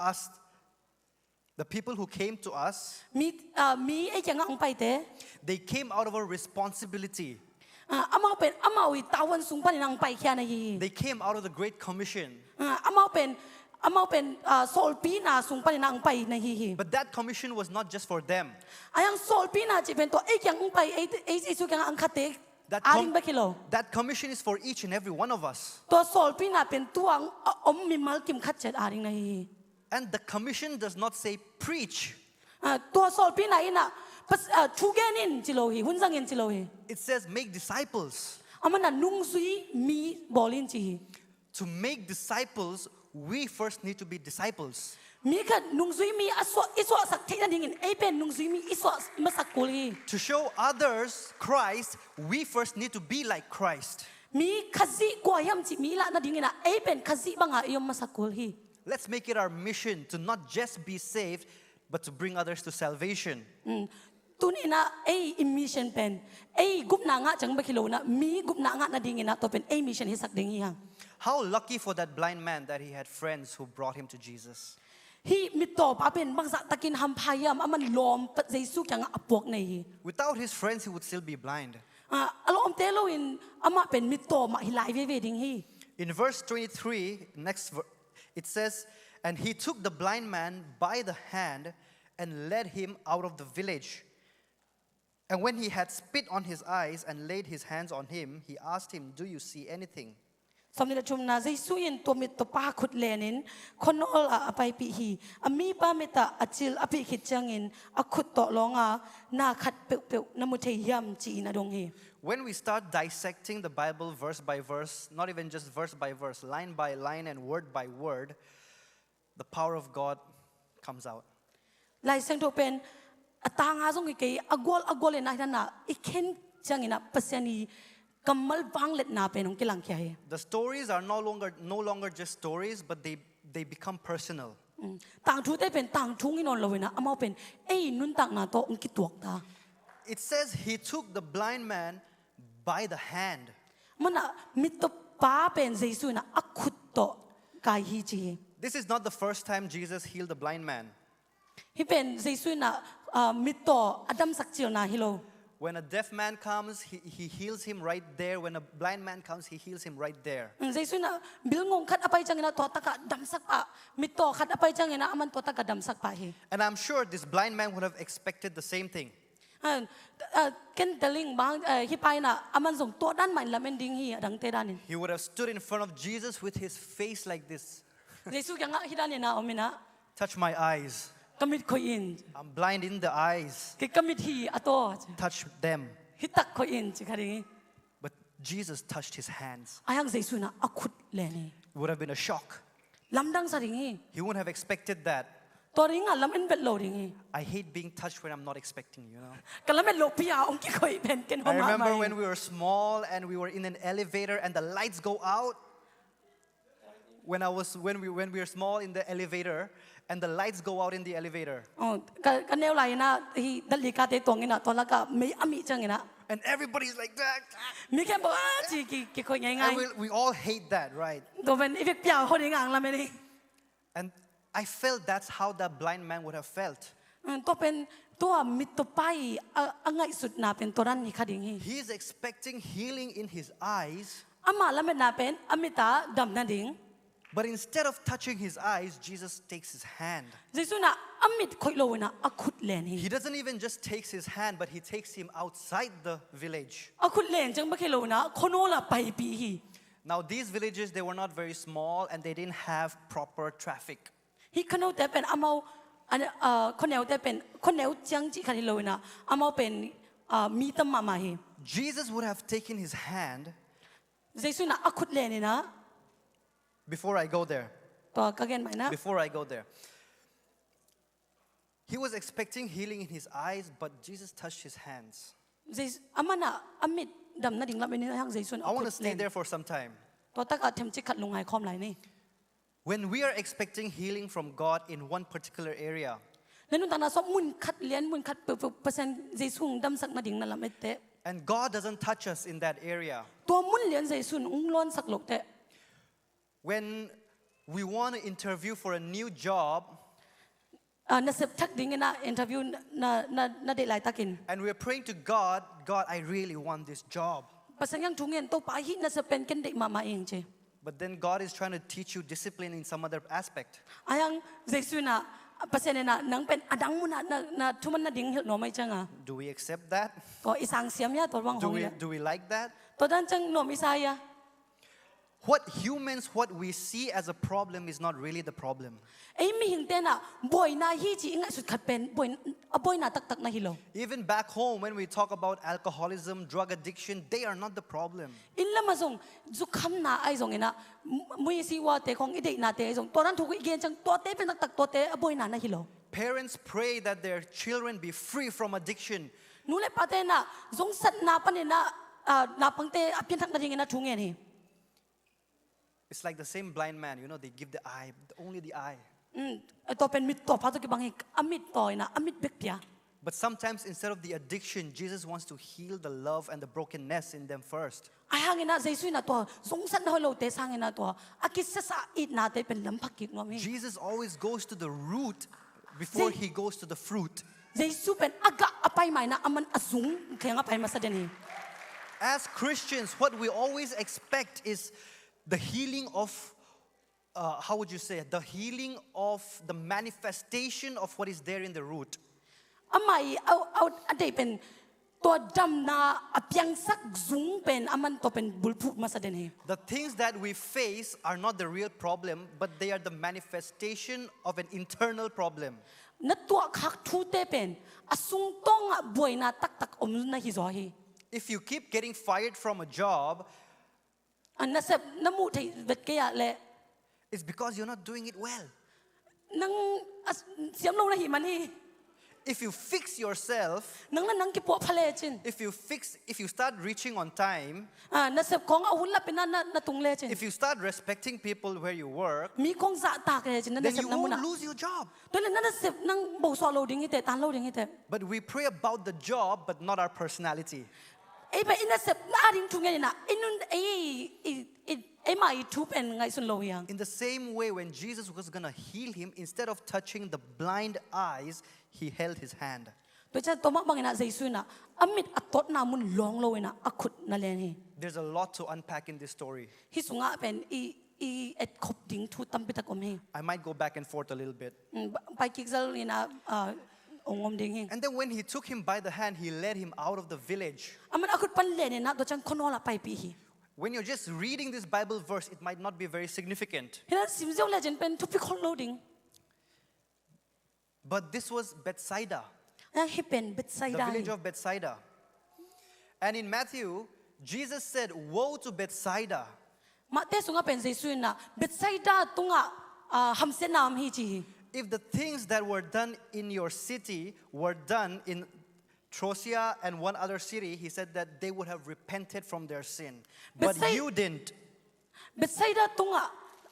us, mi ei kyang ong pai te they came out of a responsibility. amao pen amao I tawan sung pan nang pai kya na hi They came out of the Great Commission. amao pen sol pi na sung pan nang pai na hi But that commission was not just for them. ayang sol pi na chi pen to ei kyang ong pai ei Jesu kyang ang khate That, aring ba kilo that commission is for each and every one of us. to sol pi na pen tuang om mi mal kim khat chet aring na hi And the commission does not say preach. to sol pi na ina pas chugenin chi lo hi hunjangin chi lo hi It says make disciples. amana nung sui mi bolin chi hi To make disciples, we first need to be disciples. mi kha nung sui mi iswa sak thei na dingin ei pen nung sui mi iswa masak kul hi To show others Christ, we first need to be like Christ. mi khazi kwa yam chi mi la na dingina ei pen khazi banga yom masak kul hi Let's make it our mission to not just be saved, but to bring others to salvation. tun ina ei mission pen ei gup na nga chang ba kilo na mi gup na nga na dingina to pen ei mission hi sak ding hi hang How lucky for that blind man that he had friends who brought him to Jesus. hi mi to pa pen bangsa takin ham phayam aman lom pat Jesu kyang apok nei hi Without his friends, he would still be blind. alo om telo in ama pen mi to ma hilai ve ding hi In verse 23, it says, "And he took the blind man by the hand and led him out of the village. And when he had spit on his eyes and laid his hands on him, he asked him, 'Do you see anything?' สำเร็จชุมนาใจสู้ยินตัวมิตรป้าขุดเลนินคนอลอาไปปีฮีอามีป้าเมตาอจิลอภิขิดจังอินอาขุดต่อลองอานาขัดเปียวๆน้ำมุทยามจีนาดงฮี When we start dissecting the Bible verse by verse, not even just verse by verse, line by line and word by word, the power of God comes out. ลายเส้นตัวเป็นตางอาซงกี่อากอลเลยนะท่านน่ะอีเข็นจังอินอ่ะเปอร์เซ็นต์กำมัลบังเล็ดนาเป็นองค์กิลังเขีย The stories are no longer just stories, but they become personal. ต่างทูได้เป็นต่างทุ่งอินนเลยนะอามาเป็นเอ้ยนุนต่างนาโตองค์กิตวกตา It says he took the blind man by the hand. มันอ่ะมิตรป้าเป็นเจสุนะอาขุดต่อกายฮีจี This is not the first time Jesus healed the blind man. ฮิเป็นเจสุนะมิตรอดัมสักเจียวนาฮิโล When a deaf man comes, he heals him right there. When a blind man comes, he heals him right there. เจสุนะบิลงงคัดอภัยจังนะตัวตะกะดัมสักปะมิตรคัดอภัยจังนะอามันตัวตะกะดัมสักปะฮี And I'm sure this blind man would have expected the same thing. เกันเตลิงบางฮิไปนะอามันส่งตัวด้านใหม่ละเมนดิ้งฮีดังเตด้านนี่ He would have stood in front of Jesus with his face like this. เจสุยังงะฮิด้านนี่นะอมินะ Touch my eyes. กมิดคอยอิน I'm blind in the eyes. กิกมิดฮีอโต Touch them. ฮิตักคอยอินจิคาริ But Jesus touched his hands. อายังเจสุนะอาขุดเลนี่ It would have been a shock. ลำดังสริงฮี He wouldn't have expected that. ตัวริงอ่ะลำเอ็นเบ็ดโลริงฮี I hate being touched when I'm not expecting, you know. กันลำเอ็นโลพิยาองค์กิคอยเป็นกันหัว I มา remember ไม่ when we were small and we were in an elevator and the lights go out. When we were small in the elevator and the lights go out in the elevator. อ๋อกันแนวไหลนะที่ดัลลิกาเตตวงนี่นะตอนละก็ไม่อามิจังนี่นะ And everybody's like that. มีแค่บอกจีกี่คนง่าย And we all hate that, right? ๆตัวเป็นอีเวกเปียวคนง่ายๆละไม่ได้ And I felt that's how that blind man would have felt. ตัวเป็นตัวมิตรไปง่ายสุดน่าเป็นตัวนั้นนี่ค่ะดิ่ง He is expecting healing in his eyes. อามาละไม่น่าเป็นอามิตาดำนั่นดิ่ง But instead of touching his eyes, Jesus takes his hand. เยซูน่ะอามิตคอยโลนะอาคุดเลน He doesn't even just takes his hand, but he takes him outside the village. อาคุดเลนจังไม่เคยโลนะคนโนละไปปี Now these villages, they were not very small and they didn't have proper traffic. ฮีคนโนแต่เป็นอามาคนแนวแต่เป็นคนแนวจังจีคันโลนะอามาเป็นมีตมามาฮี Jesus would have taken his hand. เยซูน่ะอาคุดเลนนะ Before I go there. ตัวก็เกินไหมนะ Before I go there. He was expecting healing in his eyes, but Jesus touched his hands. อามาน่ะอามิตดำนั่นดิ่งละไม่ได้ทางเยซูน่ะ I want to stay there for some time. ตัวตะกัดเทมจิขัดลงไงคอมไหลนี่ When we are expecting healing from God in one particular area, แล้วนุ่นตานาสมุนขัดเลี้ยนมุนขัดเปอร์เซ็นต์เยซูดำสักนั่นดิ่งนั่นละไม่เตะ and God doesn't touch us in that area, ตัวมุนเลี้ยนเยซูอุ้งล้นสักหลกเตะ when we want to interview for a new job, น่าเสพทักดิ่งนะอินเทอร์วิวน่าเดลายตะกิน and we're praying to God, God, I really want this job. ภาษายังทุ่งเงินตัวป้าหิน่าเสพเป็นกันเด็กมาเองเจ But then God is trying to teach you discipline in some other aspect. อายังเยซูน่ะภาษาเนี่ยน่ะนังเป็นอดังมุนน่ะทุมันน่ะดิ่งเหรอไม่จังอ่ะ Do we accept that? ตัวอีสังเสียมเนี่ยตัววังหงเนี่ย Do we like that? ตัวนั้นจังหนอมิสายะ What we see as a problem is not really the problem. ไอ้มีหิงเต้นอ่ะบ่อยน่าฮีจีง่ายสุดขัดเป็นบ่อยน่าตักน่าฮิโล Even back home, when we talk about alcoholism, drug addiction, they are not the problem. อินละมาส่งจุกคำน่าไอ้ส่งเองนะมุยสิว่าเตะของอีเด็กน่าเตะส่งตัวนั้นถูกอีเกนจังตัวเตะเป็นตักตัวเตะบ่อยน่าฮิโล Parents pray that their children be free from addiction. นู่นเลยปาเตน่ะสงสัตน่าปนเนี่ยน่ะน่าปังเตะอภินทักนาดิ่งน่ะทุ่งเงี้ยนี่ It's like the same blind man, they give the eye, only the eye. ตัวเป็นมิตรตัวพระตุกิบังเอกอมิตรต่อยนะอมิตรเบกเปีย But sometimes instead of the addiction, Jesus wants to heal the love and the brokenness in them first. ไอ้ห่างเงินนะเจสุน่ะตัวสงสัตน่ะเราเตะสร้างเงินนะตัวอากิสสะอิดน่ะเตะเป็นลำพักกิกงอมี Jesus always goes to the root before he goes to the fruit. เจสุเป็นอากะอภัยใหม่นะมันอสูงแข็งอภัยมาแสดงนี้ As Christians, what we always expect is the healing of, how would you say, the healing of the manifestation of what is there in the root. อำไมเอาอะไรเป็นตัวดำนาอเพียงสักสูงเป็นมันตัวเป็นบุลพุมาแสดงนี้ The things that we face are not the real problem, but they are the manifestation of an internal problem. นัตัวคักทูเตเป็นอสูงต้องบ่อยนาตักอมนาฮิโซฮี If you keep getting fired from a job, อันนั้นเสพน้ำมูที่เวทเกียเลย it's because you're not doing it well. นังเสียมลงในหิมันนี่ If you fix yourself, นังนั้นนังกิปวพะเลจิน if you start reaching on time, นั่นเสพของอาวุธละเป็นนั่นตุงเลจิน if you start respecting people where you work, มีของสะตากเลยจินนั่น then เสพ you น้ำมู won't น่ะ lose your job. ตัวนั้นนั่นเสพนั่งบอกสอนเราดิ้งฮิเตตานเราดิ้งฮิเต But we pray about the job, but not our personality. ไอ้แบบอินนั่นเสพน่าดิ้งทุงไงน่ะไอ้นุ่นไอ้มาอีทูเป็นไงสุนโลยัง In the same way, when Jesus was going to heal him, instead of touching the blind eyes, he held his hand. ตัวจะตัวมักบางน่ะเจสุน่ะอมิดอัตตนามุนลองโลยน่ะอขุดนั่นเลยนี่ There's a lot to unpack in this story. ฮิสุงะเป็นเอ็ดขบดิ้งทูตั้มไปตะกอมเฮ I might go back and forth a little bit. ไปกิกเซลนี่นะองอมดิ้งเฮ And then when he took him by the hand, he led him out of the village. มันอขุดปันเลนี่นะตัวจังคนนอละไปปีฮี When you're just reading this Bible verse, it might not be very significant. เห็นสิมเจ้าเลจินเป็นทุกพิคนโลดิ้ง But this was Bethsaida, นั่นให้เป็นเบธไซ the ดา village of Bethsaida. And in Matthew, Jesus said, "Woe to Bethsaida." มาเตสุงะเป็นเจสุน่ะเบธไซดาตุงะฮัมเซนามฮีจี If the things that were done in your city were done in Trocia and one other city, he said that they would have repented from their sin. But you didn't. เบธไซดาตุงะ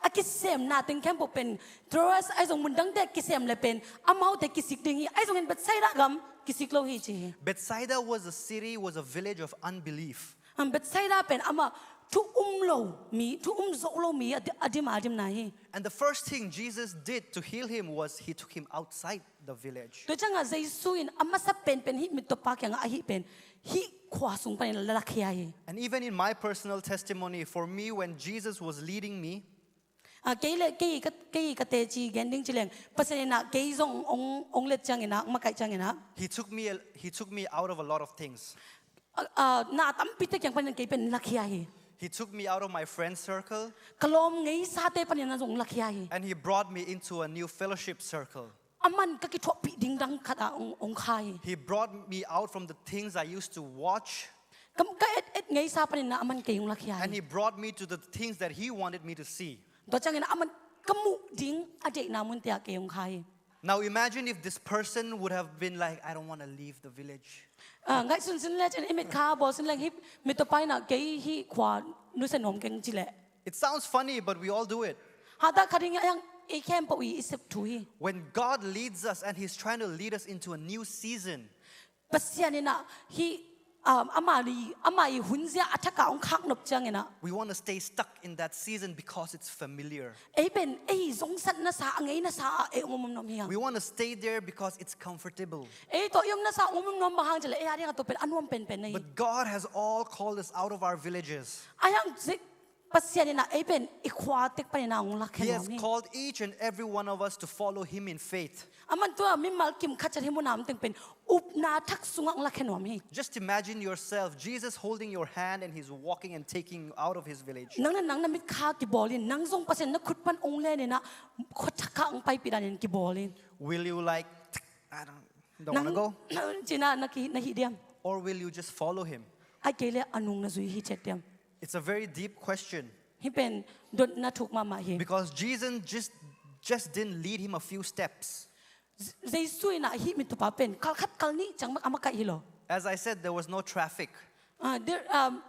อากิเซมนาติงแคมป์เป็นทรัสไอ้ส่งมุนดังเด็กกิเซมเลยเป็นอามาเด็กกิสิกดิ้งไอ้ส่งเห็นเบธไซดากัม kisik lo hi chi Bethsaida was a city, was a village of unbelief. Bethsaida pen ama tu lo mi tu zo lo mi adim na hi And the first thing Jesus did to heal him was he took him outside the village. to changa Jesu in ama sa pen hi mi to pa kyang a hi pen hi khwa sung pan la khia hi And even in my personal testimony, for me, when Jesus was leading me, ke ka te chi gending chileng pasene na ke zong ong let chang ina ma kai chang ina he took me out of a lot of things. na tam pite kyang pan ke pen la khia hi He took me out of my friend circle, kalom ngei sa te pan na zong la khia hi and he brought me into a new fellowship circle. aman ka ki thok pi ding dang khata ong khai He brought me out from the things I used to watch, kam ka et ngei sa pan na aman ke ong la khia and hi he brought me to the things that he wanted me to see. to chang ina aman kamu ding ade na mun tia ke ong khai Now imagine if this person would have been like, I don't want to leave the village. ngai sun le chen emet kha bo sun lang hip mi to pai na ke hi khwa nu se nom keng chile It sounds funny, but we all do it. ha ta khading yang e kem po wi isep tu hi When God leads us and he's trying to lead us into a new season, pasian ina hi amai hunzia athaka ong khak nop chang ina we want to stay stuck in that season because it's familiar. e ben e zong sat na sa ngei na sa e ngom nom hiang We want to stay there because it's comfortable. e to yom na sa ngom nom bahang chale e ari ka to pen anwam pen pen nei But God has all called us out of our villages. ayang pasian ina e ben i khwa tek pan na ong la He has khen called each and every one of us to follow him in faith. aman to mi mal kim kha chari mu nam teng pen up na thak sunga la khen nom hi Just imagine yourself, Jesus holding your hand and he's walking and taking you out of his village. nang na mit kha ki bolin nang zong pasen na khut pan ong le ne na khot thaka ang pai pidan ki bolin Will you like, I don't want to go? china na ki na hi diam Or will you just follow him? ai kele anung na zui hi chet diam It's a very deep question hi pen dot na thuk ma hi because Jesus just didn't lead him a few steps. Jesu ina hi mi to pa pen kal khat kal ni chang ama ka hi lo As I said, there was no traffic. der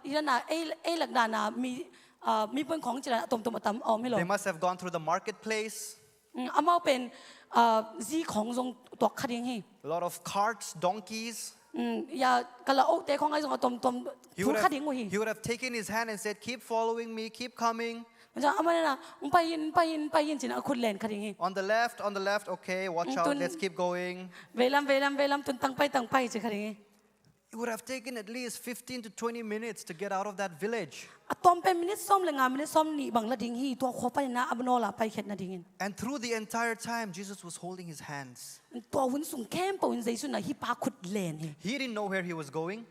ina e lak da na mi pen khong chira tom tom tam om hi lo They must have gone through the marketplace, ama pen ji khong zong tok khading hi a lot of carts, donkeys. ya kala ok te khong ai zong tom tom He thu would, khading hi he would have taken his hand and said, keep following me, keep coming. ja ama na pai yin china khut len khading hi On the left, okay, watch out, let's keep going. velam tun tang pai chi khading hi It would have taken at least 15 to 20 minutes to get out of that village. atom pe minute som le nga minute som ni bang la ding hi to kho pa na abno la pai khet na ding And through the entire time, Jesus was holding his hands. to hun sung kem po in Jesu na hi pa khut len hi He didn't know where he was going.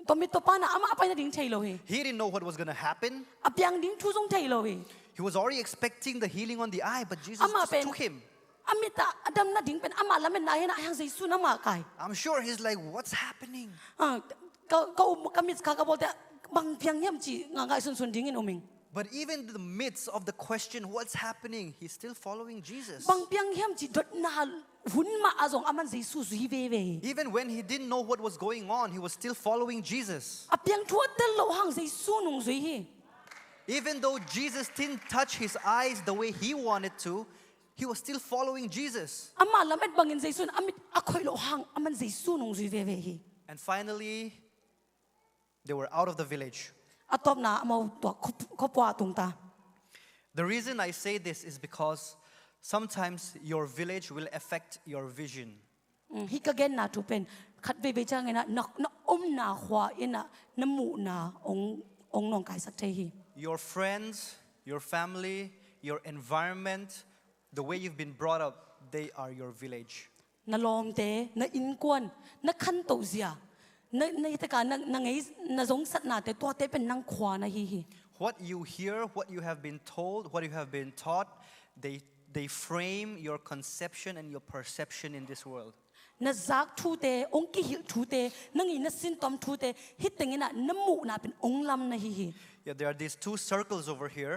to mi to pa na ama pai na ding thei lo hi He didn't know what was going to happen. apyang ding thu song thei lo hi He was already expecting the healing on the eye, but Jesus Ama just pen- took him. amita adam na ding pen ama la men na hi na yang Jesu na ma kai I'm sure he's like, what's happening? ka kamit ka ka bolte bang pyang yam chi nga ga sun ding in uming But even in the midst of the question, what's happening, he's still following Jesus. bang pyang yam chi dot na hun ma azong aman Jesu zui ve ve Even when he didn't know what was going on, he was still following Jesus. apyang thu tel lo hang Jesu nung zui hi Even though Jesus didn't touch his eyes the way he wanted to, he was still following Jesus. ama lamet bangin Jesu amit akhoi lo hang aman Jesu nung zui ve ve hi And finally, they were out of the village. atop na amau to ko pwa tung ta The reason I say this is because sometimes your village will affect your vision. hi ka gen na tu pen khat ve ve chang na na na khwa ina na mu na ong nong kai sak thei hi Your friends, your family, your environment, the way you've been brought up, they are your village. na lom te na in kwan na khan to zia na ita ka na ngai na zong sat na te to te pen nang khwa na hi hi What you hear, what you have been told, what you have been taught, they frame your conception and your perception in this world. na zak thu te ong ki hil thu te nang i na sin tom thu te hit teng na na mu na pen ong lam na hi hi Yeah, there are these two circles over here,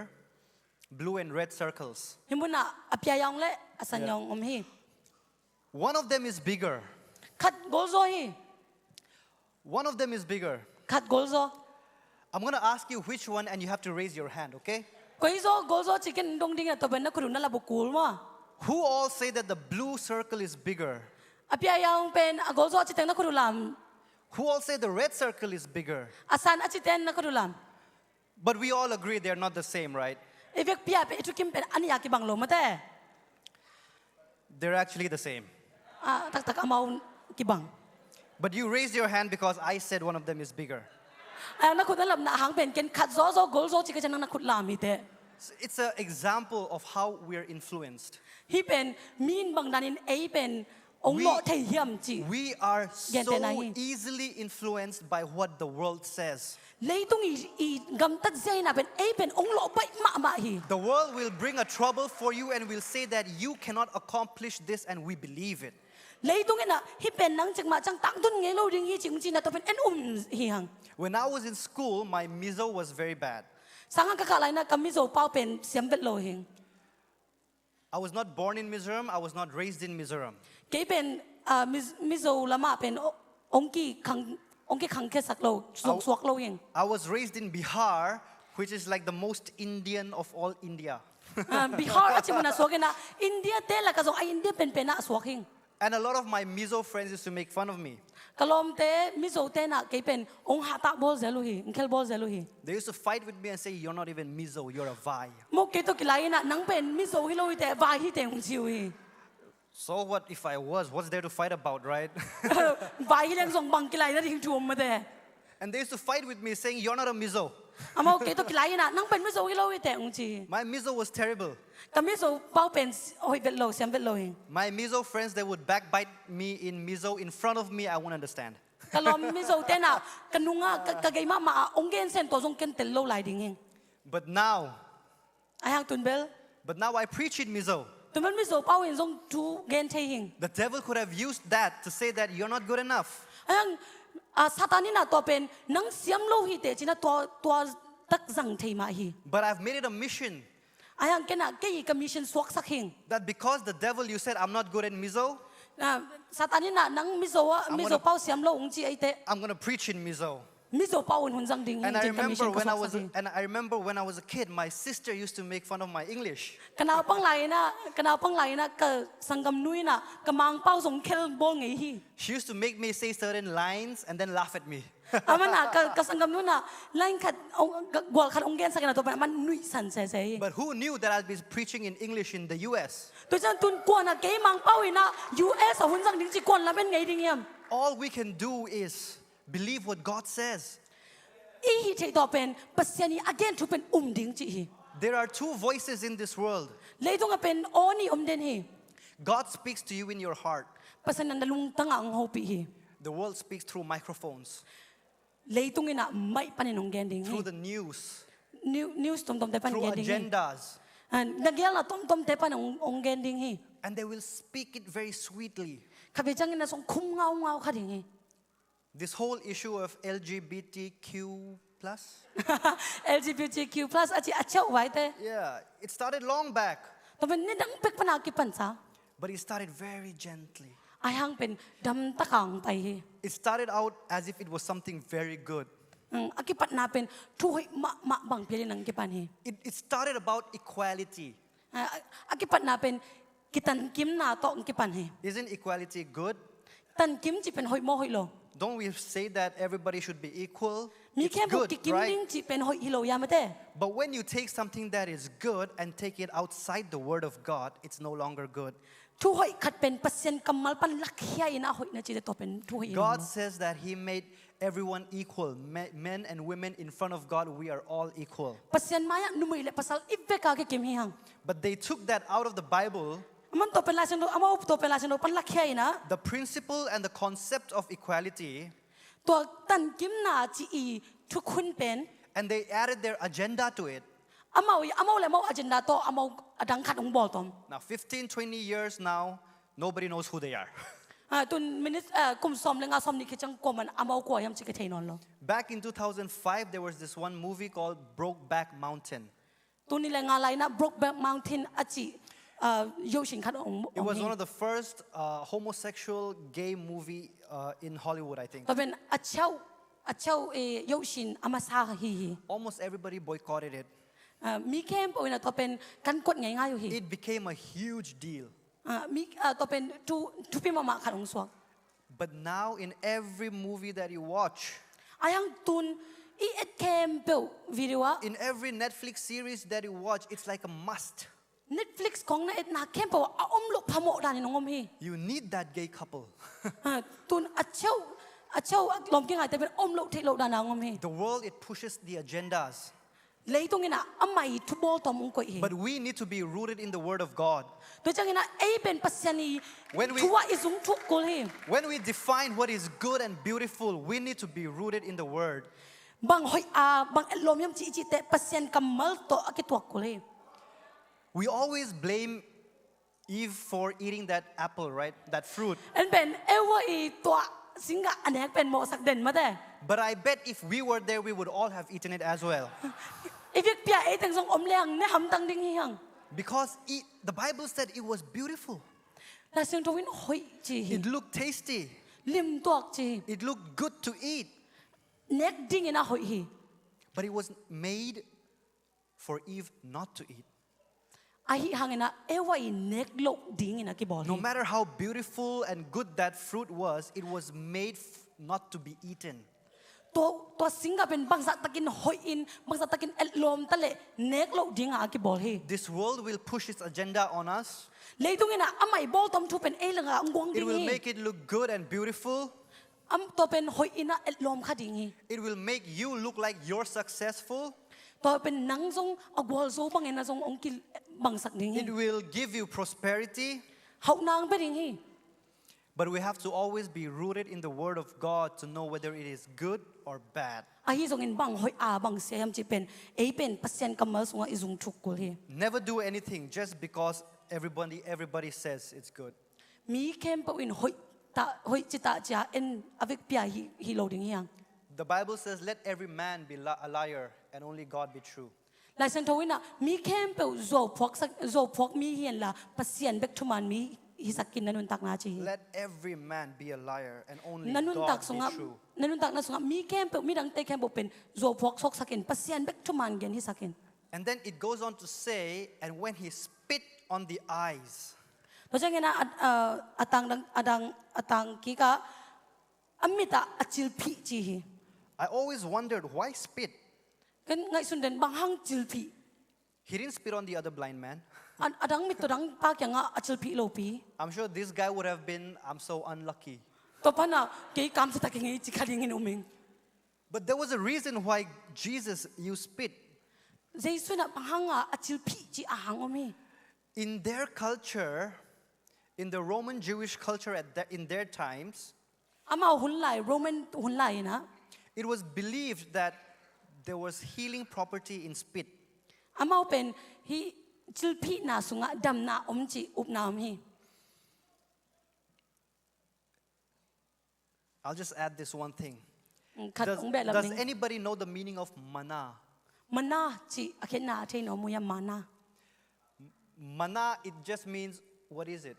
blue and red circles. himuna apya yong le asan Yeah. yong hi One of them is bigger. khat gol zo hi One of them is bigger. khat gol zo I'm going to ask you which one and you have to raise your hand, okay? koi zo gol zo chicken dong ding na to ben na kuru na la bukul mo Who all say that the blue circle is bigger? apia yang pen agolzo achiteng na kudulam Who all say the red circle is bigger? asan achiten na kudulam But we all agree they're not the same, right? evek pia pe itukim pen aniya ki banglo mate They're actually the same. tak tak amaw ki bang But you raised your hand because I said one of them is bigger. ay na kudalam na hang pen ken khat zo golzo chika janang na kudlam ite It's an example of how we're influenced. hi pen min bang danin ei pen ong lo thei hiam chi We are so Gen te nahi. easily influenced by what the world says. leitung i gamtat zai na pen ei pen ong lo pai ma hi The world will bring a trouble for you and will say that you cannot accomplish this, and we believe it. leitung na hi pen nang chak ma chang tak dun nge lo ding hi ching chi na to pen en hi hang When I was in school, my mizo was very bad. sangang kakalay na kami zo pau pen siam bet lo hing I was not born in Mizoram. I was not raised in Mizoram. kay pen mizo lama pen ongki khang ke sak lo suak lo hing I was raised in Bihar, which is like the most Indian of all India. Bihar achi muna suak na India te la ka zo ai India pen pen na suak hing And a lot of my Mizo friends used to make fun of me. kalom te mizo te na kay pen ong hata bol zelu hi ngkel bol zelu hi They used to fight with me and say, "You're not even Mizo, you're a Vai." mo ke to kilai na nang pen mizo hi lo te vai hi te ong chiu hi So what if I was? What's there to fight about, right? vai hi leng song bang kilai na ring tuom ma te And they used to fight with me saying, "You're not a Mizo." amo ke to kilai na nang pen mizo hi lo te ong chi My Mizo was terrible. kami zo pau pen hoi bet lo siam bet lo hi My Mizo friends, they would backbite me in Mizo in front of me. I won't understand. kalom mizo te na kanunga kagay ma ong gen sen to zong ken tel lo lai ding hing But now ai hang tun bel I preach in Mizo. tun bel mizo pau in zong tu gen te hing The devil could have used that to say that you're not good enough. ai hang satani na to pen nang siam lo hi te china to tak zang thei ma hi But I've made it a mission ai hang ken ke commission swak sak hing that because the devil, you said, I'm not good at Mizo, satani na nang mizo pau siam lo ong chi ai te I'm going to preach in Mizo. mizo pau hun zang ding And I hing remember when I was hing when I was a kid, my sister used to make fun of my English. kana pang lai na ka sangam nui na kamang pau zong kel bol ngai hi She used to make me say certain lines and then laugh at me. amana ka sangam nu na lain khat gol khat ong gen sa kana to man nui san se se But who knew that I'd be preaching in English in the US? to chan tun ko na ke mang pau ina US a hun zang ding chi kon la ben ngai ding yam All we can do is believe what God says. I hi thei to pen pasiani again to pen ding chi hi There are two voices in this world. leitung a pen oni den hi God speaks to you in your heart. pasan na lung tanga ang hopi hi The world speaks through microphones, leitung ina mai panin ong gen ding through hi the news, news tom te pan through gen ding hi agendas. and nagyal na tom te pan ong gen ding hi And they will speak it very sweetly. khabe chang ina song khum ngau kha ding hi This whole issue of LGBTQ+, LGBTQ+ achi achau wai te yeah, it started long back, to pen ni dang pek pana ki pan sa but it started very gently. ai hang pen dam takang tai hi It started out as if it was something very good. akipat na pen thu hoi ma bang pili nang kipan hi It started about equality. akipat na pen kitan kim na to kipan hi Isn't equality good? tan kim chi pen hoi mo hoi lo Don't we say that everybody should be equal? mi It's ke bu good, ki kim right? ding chi pen hoi hilo ya mate But when you take something that is good and take it outside the Word of God, it's no longer good. thu hoi khat pen pasien kamal pan lakhia ina hoi na chi to pen thu hoi God says that He made everyone equal. Men and women in front of God, we are all equal. pasien maya numui le pasal ibe ka ke kim hi hang But they took that out of the Bible. man to pen la sen do amau to pen la sen do pan lakhia ina The principle and the concept of equality, to tan kim na chi i thu khun pen and they added their agenda to it. amau le mau agenda to amau adang khat ong bol tom Now, 15, 20 years now, nobody knows who they are. tun minute kum som lenga som ni kichang ko man amau ko yam chi ke thei non lo Back in 2005, there was this one movie called Brokeback Mountain. tun ni lenga lai na Brokeback Mountain achi yo shin khat ong It was one of the first homosexual gay movie in Hollywood, I think. to ben achau yo shin amasa hi Almost everybody boycotted it. mi kem po na to pen kan kot ngai ngai yo hi It became a huge deal. มีตัวเป็นทุพิมามาขัดองสวง But now in every movie that you watch, อายังตุนอีเอ็ดเคมเปลวิดีโอ in every Netflix series that you watch, it's like a must. Netflix ของนั่นเอ็ดนาเคมเปลว่าอมลูกพะโมดานี่น้องอมฮี You need that gay couple. ตุนอัดเช่าลมเกี่ยงไงแต่เป็นอมลูกเทโลดาน้องอมฮี The world, it pushes the agendas. เลยตรงนี้นะอไม่ทุบอลตอมงกุย But we need to be rooted in the Word of God. ตัวจังนะไอ้เป็นปัสยานี When we- ทัวอิสุงทุกกุลฮี When we define what is good and beautiful, we need to be rooted in the Word. บางหอยบางลมยำจีจีแต่ปัสยานกำมัลโตอกิตัวกุลฮี We always blame Eve for eating that apple, right? That fruit. อันเป็นเอว่าอีตัวสิงห์อันนี้เป็นโมสักเด่นมาแต่ But I bet if we were there, we would all have eaten it as well. อีเวียกเปียไอ้แต่งทรงอมเลี้ยงเนี่ยหำตังดิ้งเฮียง Because the Bible said it was beautiful. แต่สิ่งทวินหอยจี It looked tasty. ลิมตัวจี It looked good to eat. เน็กดิ้งนะหอยฮี But it was made for Eve not to eat. ไอ้หังนะเอว่าอีเน็กโลกดิ้งนะกี่บอล No matter how beautiful and good that fruit was made not to be eaten. ตัวสิงห์เป็นบางสัตตะกินหอยอินบางสัตตะกินเอลมตะเละเน็กโลกดิ้งอะกี่บอลฮี This world will push its agenda on us. เลยตรงนี้นะอไม่บอลตอมทุเป็นเอลังอะงวง It ดิ้ง will ฮี make it look good and beautiful. ตัวเป็นหอยอินนะเอลมขัดดิ้งฮี It will make you look like you're successful. ตัวเป็นหนังทรงอวอลโซบางเงินนะทรงองกิลบางสักดิ้งฮี It will give you prosperity. เขานางเป็นดิ้งฮี But we have to always be rooted in the Word of God to know whether it is good or bad. ไอ้ที่ทรงเงินบางหอยบางเสียมจีเป็นไอ้เป็นปัสยานกำมัลทรงอิซุงทุกกุลฮี Never do anything just because everybody says it's good. มีเข้มปวินหอยจิตาจ้าเอ็นอวิกเปียฮีโลดิ้งยัง The Bible says, let every man be a liar and only God be true. ลายเซนทวินะมีเข้มเปวโจพวกมีเฮียนละปัสยานเบกทุมันมีฮิสักกินนันุนตักนาจี Let every man be a liar and only นันุนตัก God สง be true. นันุนตักนะสงมีเข้มเปวมีดังเตเข้มเปวเป็นโจพวกซกสักกินปัสยานเบกทุมันเกนฮิสักกิน And then it goes on to say, and when he spit on the eyes, เพราะฉะนั้นอาตังกีกะอมิตาอจิลพีจี I always wondered why spit. กันไงสุดเด่นบางหังจิลพี He didn't spit on the other blind man. อาดังมิตรดังปากยังอจิลพีโลปี I'm sure this guy would have been, I'm so unlucky. ตัวพันน่ะเกี่ยกรรมสตักยังไงจิคาดิงินอุมิง But there was a reason why Jesus used spit. เจสุน่ะบางหังอจิลพีจีอาหังอุมิ In their culture, in the Roman Jewish culture in their times, อามาหุ่นไหลโรมันหุ่นไหลนะ it was believed that there was healing property in spit. อามาเป็นฮีจิลพีนาสุงะดำนาอมจีอุบนามฮี I'll just add this one thing. ขัดองแบบลำ Does นึง anybody know the meaning of manna? มันน่าจีอาเคนนาเทนอมุยามานา Manna, it just means, what is it?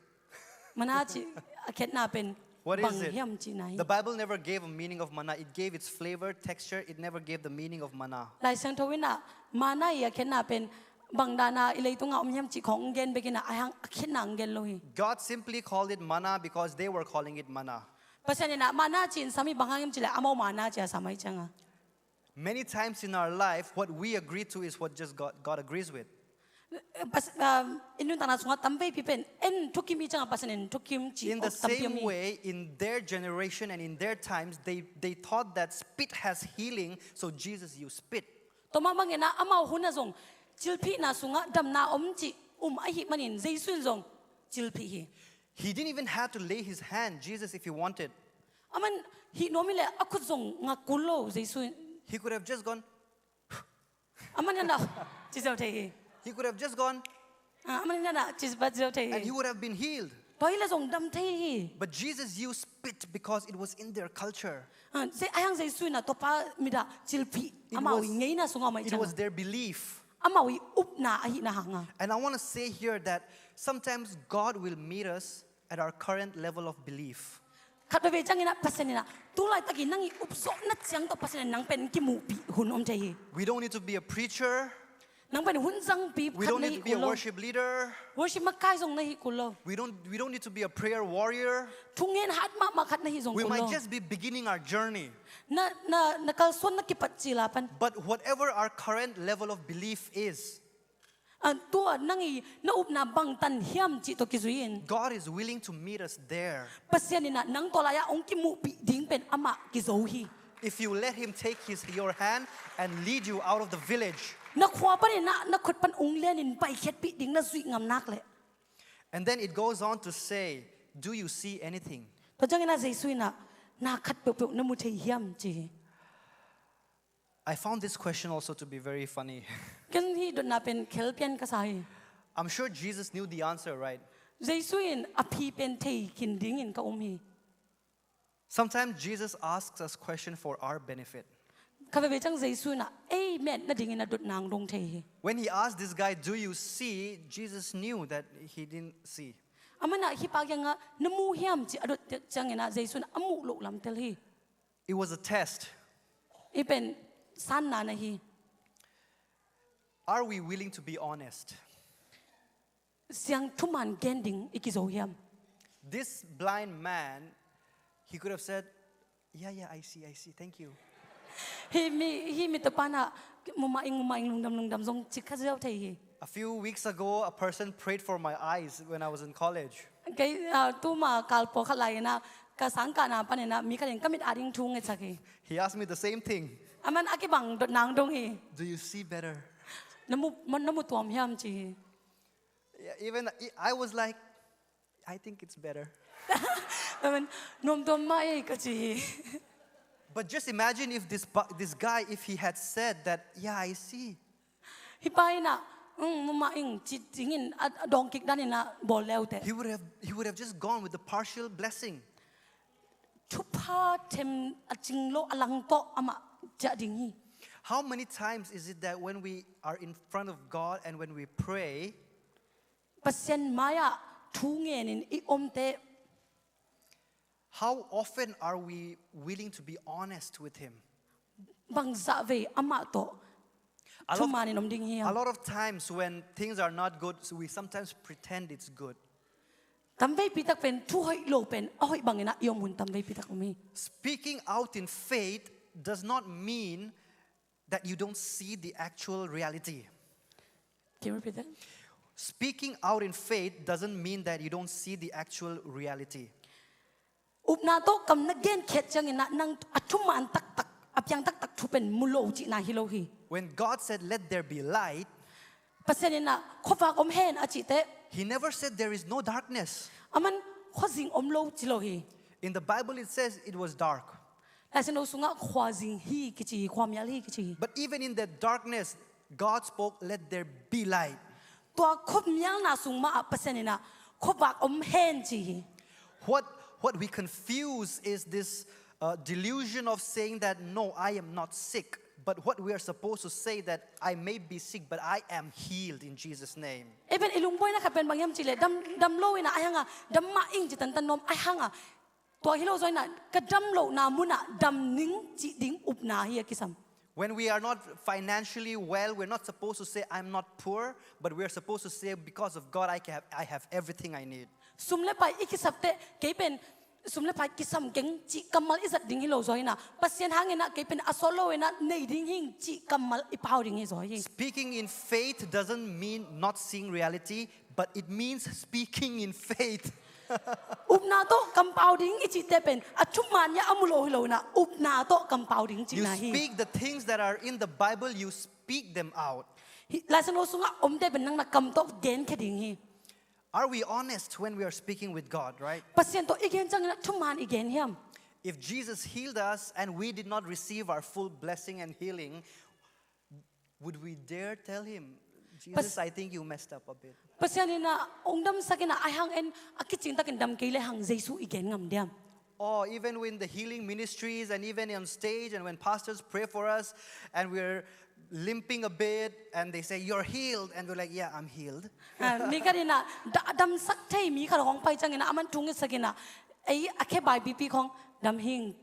มันน่าจีอาเคนนาเป็น What บัง is เฮีย it? มจีไหน The Bible never gave a meaning of manna. It gave its flavor, texture. It never gave the meaning of manna. ลายเซนทวินะมานาอาเคนนาเป็นบังดานาอิเลยตุงอมเฮียมจีของเกนเบกินะอาหังอาเคนนาเกนโลฮี God simply called it manna because they were calling it manna. เพราะฉะนั้นมานาจีนสามีบังเฮียมจีเลยอามามานาจีสามัยจังอ่ะ Many times in our life, what we agree to is what just God agrees with. อินุนตานาสุงะตั้มไปพี่เป็นเอ็นทุกิมอีจังปัสเนนทุกิมจี In the ตั้มเปีย same มี way, in their generation and in their times, they thought that spit has healing, so Jesus used spit. ตัวมาบางเงินนะอามาหุ่นนะส่งจิลพีนาสุงะดำนาอมจีไอหิมันินเจสุนส่งจิลพีฮี He didn't even have to lay his hand, Jesus, if he wanted. อามันฮิโนมิเลอาคุส่งงากุลโลเจสุน He could have just gone, อามันนั่นนะจิเจ้าเทฮี he could have just gone, อามันนั่นนะจิบัตเจ้าเทฮี and he would have been healed. ตัวละส่งดำเทฮี But Jesus used spit because it was in their culture. เจไอฮังเจสุนนะตัวป้ามิดาจิลพีอามาวิไงนะสุงะไม่ It จัง was their belief. อามาวิอุปนาอหินาหังอ่ะ And I want to say here that sometimes God will meet us at our current level of belief. ขัดไปเวจังเงินปัสเนนะตัวไรตะกี้นั่งอุปโซนัดเสียงตัวปัสเนนังเป็นกิมูปีหุ่นอมเทฮี We don't need to be a preacher. nang pen hun zang pi We khat don't na need hi to be a kulo worship leader. worship ma kai zong na hi kulo We don't need to be a prayer warrior. thungen hat ma khat na hi zong We might kulo just be beginning our journey. na kal son na ki pat chila pan But whatever our current level of belief is, an tua nangi na up na bang tan hiam chi to ki zuin God is willing to meet us there. pasien ni na nang tolaya ong ki mu pi ding pen ama ki zo hi If you let Him take your hand and lead you out of the village. na khwa pa ni na khot pan ong len in pai khet pi ding na zui ngam nak le And then it goes on to say, do you see anything? to jang na zai sui na khat pe pe na mu thei hiam chi I found this question also to be very funny. kan hi do na pen khel pian ka sai I'm sure Jesus knew the answer, right? zai suin a phi pen thei kin ding in ka hi Sometimes Jesus asks us questions for our benefit. ka ve chang zai sui na amen na ding in na dot nang dong thei When he asked this guy, do you see? Jesus knew that he didn't see. amana hi pa yang na mu hiam chi adot chang ina zai sui na amu lo lam tel hi It was a test. ipen san na hi Are we willing to be honest? siang thuman gending ikizo hiam This blind man, he could have said, yeah, I see, thank you. hi mi to pana mumaing lungdam zong chikha thei hi A few weeks ago, a person prayed for my eyes when I was in college. kai tu ma kal po khalai na ka sang ka na pan na mi khaleng kamit ading thung e chaki He asked me the same thing. aman aki bang dot nang dong hi Do you see better? namu tuam hiam chi Yeah, even I was like, I think it's better. aman nom tom mai ka chi But just imagine if this guy, if he had said that, yeah, I see. hi pai na mumaing chi tingin dong kik dan na bol leu te He would have just gone with the partial blessing. thupa them aching lo alang to ama ja ding hi How many times is it that when we are in front of God and when we pray, pasien maya thungen in I omte how often are we willing to be honest with Him? bang za ve ama to A lot- thumani nom ding hi A lot of times when things are not good, so we sometimes pretend it's good. tam ve pitak pen thu hoi lo pen a hoi bang ina yom hun tam ve pitak mi Speaking out in faith does not mean that you don't see the actual reality. can you repeat that Speaking out in faith doesn't mean that you don't see the actual reality. up na to kam na gen khet chang ina nang athuman tak apyang tak thu pen mulo chi na hi lo hi When God said, let there be light, pasien ina khofa om hen a chi te He never said there is no darkness. aman khozing om lo chi lo hi In the Bible, it says it was dark. la sen lo sunga khwazing hi ki chi khwam yal hi ki chi But even in that darkness, God spoke, let there be light. to khop myal na sung ma pasien ina khobak om hen chi hi What we confuse is this delusion of saying that, no, I am not sick. But what we are supposed to say that I may be sick, but I am healed in Jesus' name. even ilung boy na ka pen bang yam chi le dam lo ina ayanga dam ma ing chi tan tan nom ayanga to hi lo zoi na ka dam lo na muna dam ning chi ding up na hi kisam When we are not financially well, we're not supposed to say, I'm not poor, but we're supposed to say, because of God, I have everything I need. sumle pai ikisap te ke pen sumle pai kisam geng chi kamal izat ding hi lo zoi na pasien hangena ke pen asolo ina nei ding hing chi kamal ipau ding hi zoi Speaking in faith doesn't mean not seeing reality, but it means speaking in faith. upna to compounding ichi te pen achuman ya amulo hi lo na upna to compounding chi You na hi speak the things that are in the Bible, you speak them out. la sen lo sunga om te pen nang na kam to gen ke ding hi Are we honest when we are speaking with God, right? pasien to igen chang na chuman igen hiam If Jesus healed us and we did not receive our full blessing and healing, would we dare tell Him, Jesus, I think you messed up a bit? pasien ina ongdam sakina ai hang en akiching takin dam ke le hang jesu igen ngam diam Or even when the healing ministries and even on stage and when pastors pray for us and we're limping a bit and they say, you're healed. And we're like, yeah, I'm healed. mi ka dina dam sak thei mi kha hong pai chang ina aman tung sakina ai akhe bai pp khong dam hing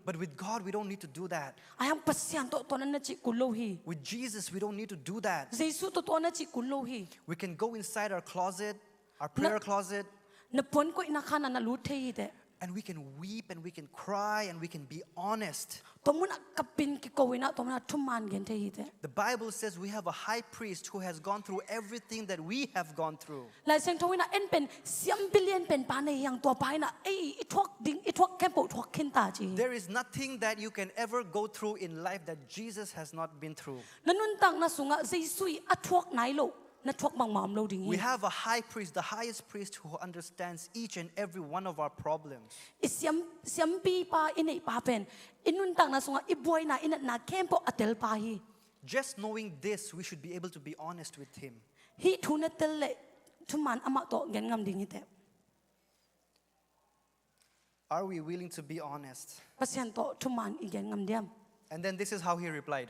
But with God, we don't need to do that. ayang pasyan to na chi kulohi With Jesus, we don't need to do that. Jesu to na chi kulohi We can go inside our closet, our prayer closet, na pon ko inakana na luthe de and we can weep and we can cry and we can be honest. tomuna kapin ki ko ina tomuna thuman gen the de The Bible says we have a high priest who has gone through everything that we have gone through. lai seng thowina en pen siam billion pen pa nei yang to pa na ei I thok kempo thok kin ta chi There is nothing that you can ever go through in life that Jesus has not been through. nanun tang na sunga Jesu a thok nai lo na thok bang mam lo ding We hi have a high priest, the highest priest who understands each and every one of our problems. siam pi pa inei pa pen inun tang na sunga iboy na ina na kempo atel pa hi Just knowing this, we should be able to be honest with him. hi thuna tel le thuman ama to gen ngam ding hi te Are we willing to be honest? pasyan to thuman I gen ngam diam And then this is how he replied.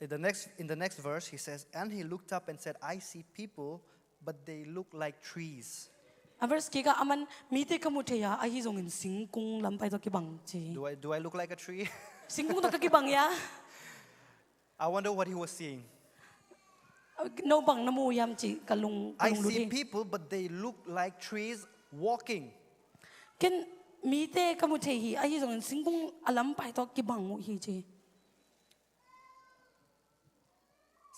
In the next verse, he says, and he looked up and said, I see people, but they look like trees. avers ki ka aman mi te ka mutheya a hi zong in singkung lampai to ki bang chi Do I look like a tree? singkung to ka ki bang ya I wonder what he was seeing. no bang na mu yam chi kalung I kalung see luthi people, but they look like trees walking. ken mi te ka muthehi a hi zong in singkung alam pai to ki bang mu hi chi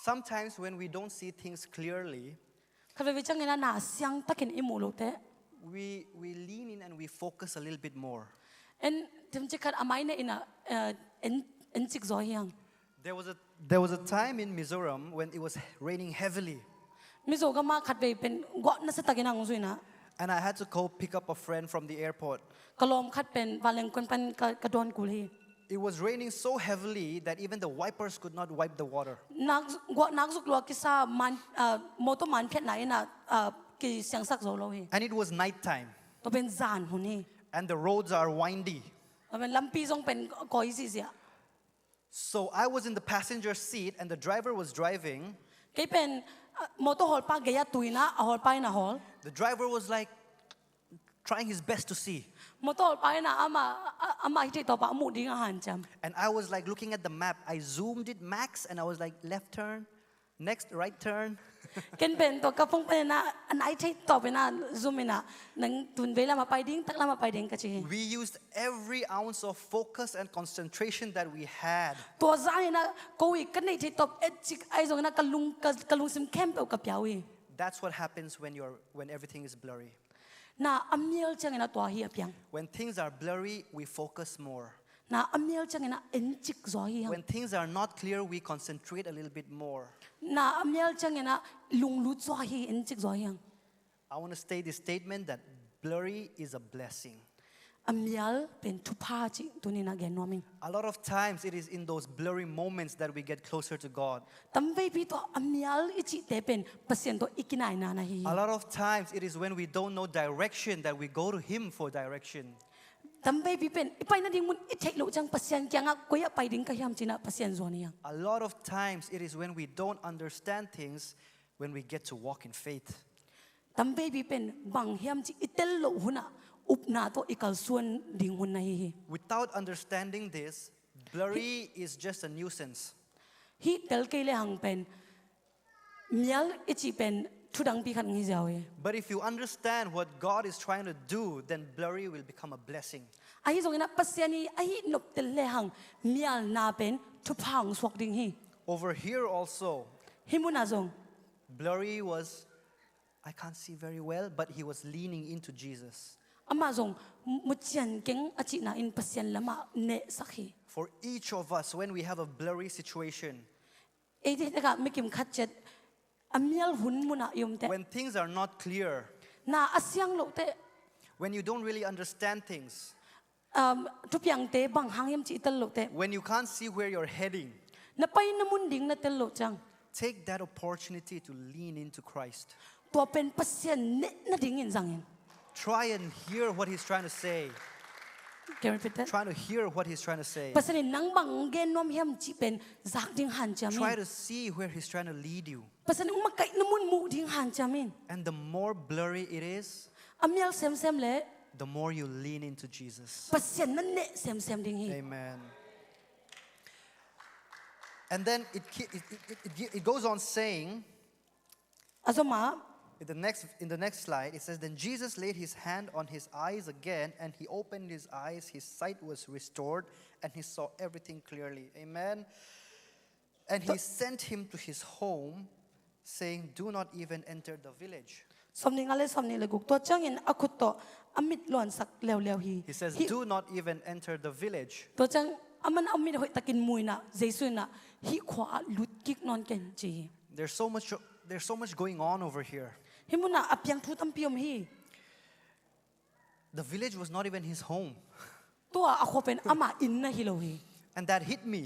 Sometimes when we don't see things clearly, ka ve chang ina na siang takin imu lo te we lean in and we focus a little bit more. en tim chi khat amai na ina en chik zo hiang There was a time in Mizoram when it was raining heavily, mi zo ga ma khat ve pen go na sa takin ang zuina and I had to go pick up a friend from the airport. kalom khat pen waleng kon pan ka don kul hi It was raining so heavily that even the wipers could not wipe the water. nak zuk lo ki sa man moto man phet na ina ki siang sak zo lo hi And it was nighttime, to pen zan hun hi and the roads are windy. pen lampi zong pen ko isi sia So I was in the passenger seat, and the driver was driving. kay pen moto hol pa gaya tuina a hol pa na hol The driver was like trying his best to see. moto hol pa na ama hite to pa mu ding a han cham And I was like looking at the map. I zoomed it max, and I was like, left turn, next right turn. ken pen to ka pong pen na anai thai to pen na zoom ina nang tun vela ma pai ding tak la ma pai ding ka chi We used every ounce of focus and concentration that we had. to zan na ko I kan nei thai to chik ai zong na kalung sim camp ka piawi That's what happens when everything is blurry. na amiel chang ina to hi apiang When things are blurry, we focus more. na amiel chang ina en chik zo hi When things are not clear, we concentrate a little bit more. na amiel chang ina lung lu zo hi en chik zo hi I want to state this statement that blurry is a blessing. amiel pen tu pa chi tunin na gen noming A lot of times it is in those blurry moments that we get closer to God. tam ve pi to amiel ichi te pen pasien to ikinai na na hi A lot of times it is when we don't know direction that we go to Him for direction. tam ve pi pen ipai na ding mun I thek lo chang pasien kyang a koya pai ding ka hiam china pasien zo ni A lot of times it is when we don't understand things when we get to walk in faith. tam ve pi pen bang hiam chi itel lo huna up na to ikal suan ding hun na hi Without understanding this, blurry is just a nuisance. hi tel ke le hang pen mial ichi pen thudang pi khat ngi jawe But if you understand what God is trying to do, then blurry will become a blessing. ai zong ina pasiani ai nop tel le hang mial na pen thu phang swak ding hi Over here also, himuna zong blurry was, I can't see very well, but he was leaning into Jesus. ama zong muchian keng achi na in pasian lama ne sakhi For each of us, when we have a blurry situation, e ti ka mikim khatchet amial hun muna yum te when things are not clear, na asyang lo te when you don't really understand things, tu piang te bang hang yam chi tel lo te when you can't see where you're heading, na pai na mun ding na tel lo chang take that opportunity to lean into Christ. to pen pasian ne na ding in zangin Try and hear what he's trying to say. can you repeat that Try to hear what he's trying to say. pasian nang bang gen nom hiam chi pen zak ding han Try chamin to see where he's trying to lead you. pasian makai na mun mu ding han chamin And the more blurry it is, amial sem le the more you lean into Jesus. เปอร์เซ็นต์นั้นเนี่ยเซมดิ่งฮี Amen. And then it goes on saying, อาสมา in the next slide, it says, Then Jesus laid his hand on his eyes again, and he opened his eyes. His sight was restored, and he saw everything clearly. Amen. And he sent him to his home, saying, Do not even enter the village. สำเนียงอะไรสำเนียงเลยกุกตัวจังเงินอาคุตโตอามิดล้วนสักเร็วฮี He says, Do not even enter the village. ตัวจังอามันอามิดหอยตะกินมุยนะเจสุนะฮีขวาลุดกิกนอนเกนจี There's so much going on over here. ฮิมุนะอับยังทุตัมพิยมฮี The village was not even his home. ตัวอาควเป็นอามาอินนะฮิโลฮี And that hit me.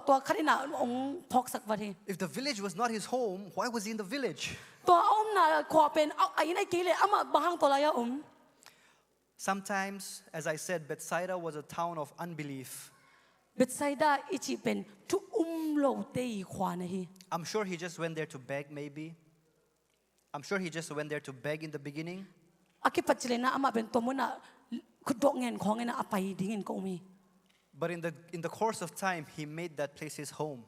ตัวคดีน่ะองพอกสักวันฮี If the village was not his home, why was he in the village? ตัวอมน่ะขวเป็นไอ้ไอ้กี่เลยอามาบางตัวอะไรอะอม Sometimes, as I said, Bethsaida was a town of unbelief. เบธไซดาอิจิเป็นทุโลเตยขวานะฮี I'm sure he just went there to beg, maybe. I'm sure he just went there to beg in the beginning. อากิปัจเจเลนะอามาเป็นตัวมุน่ะคุดดอกเงินของเงินอาไปดิ้งเงินก็มี But in the course of time, he made that place his home.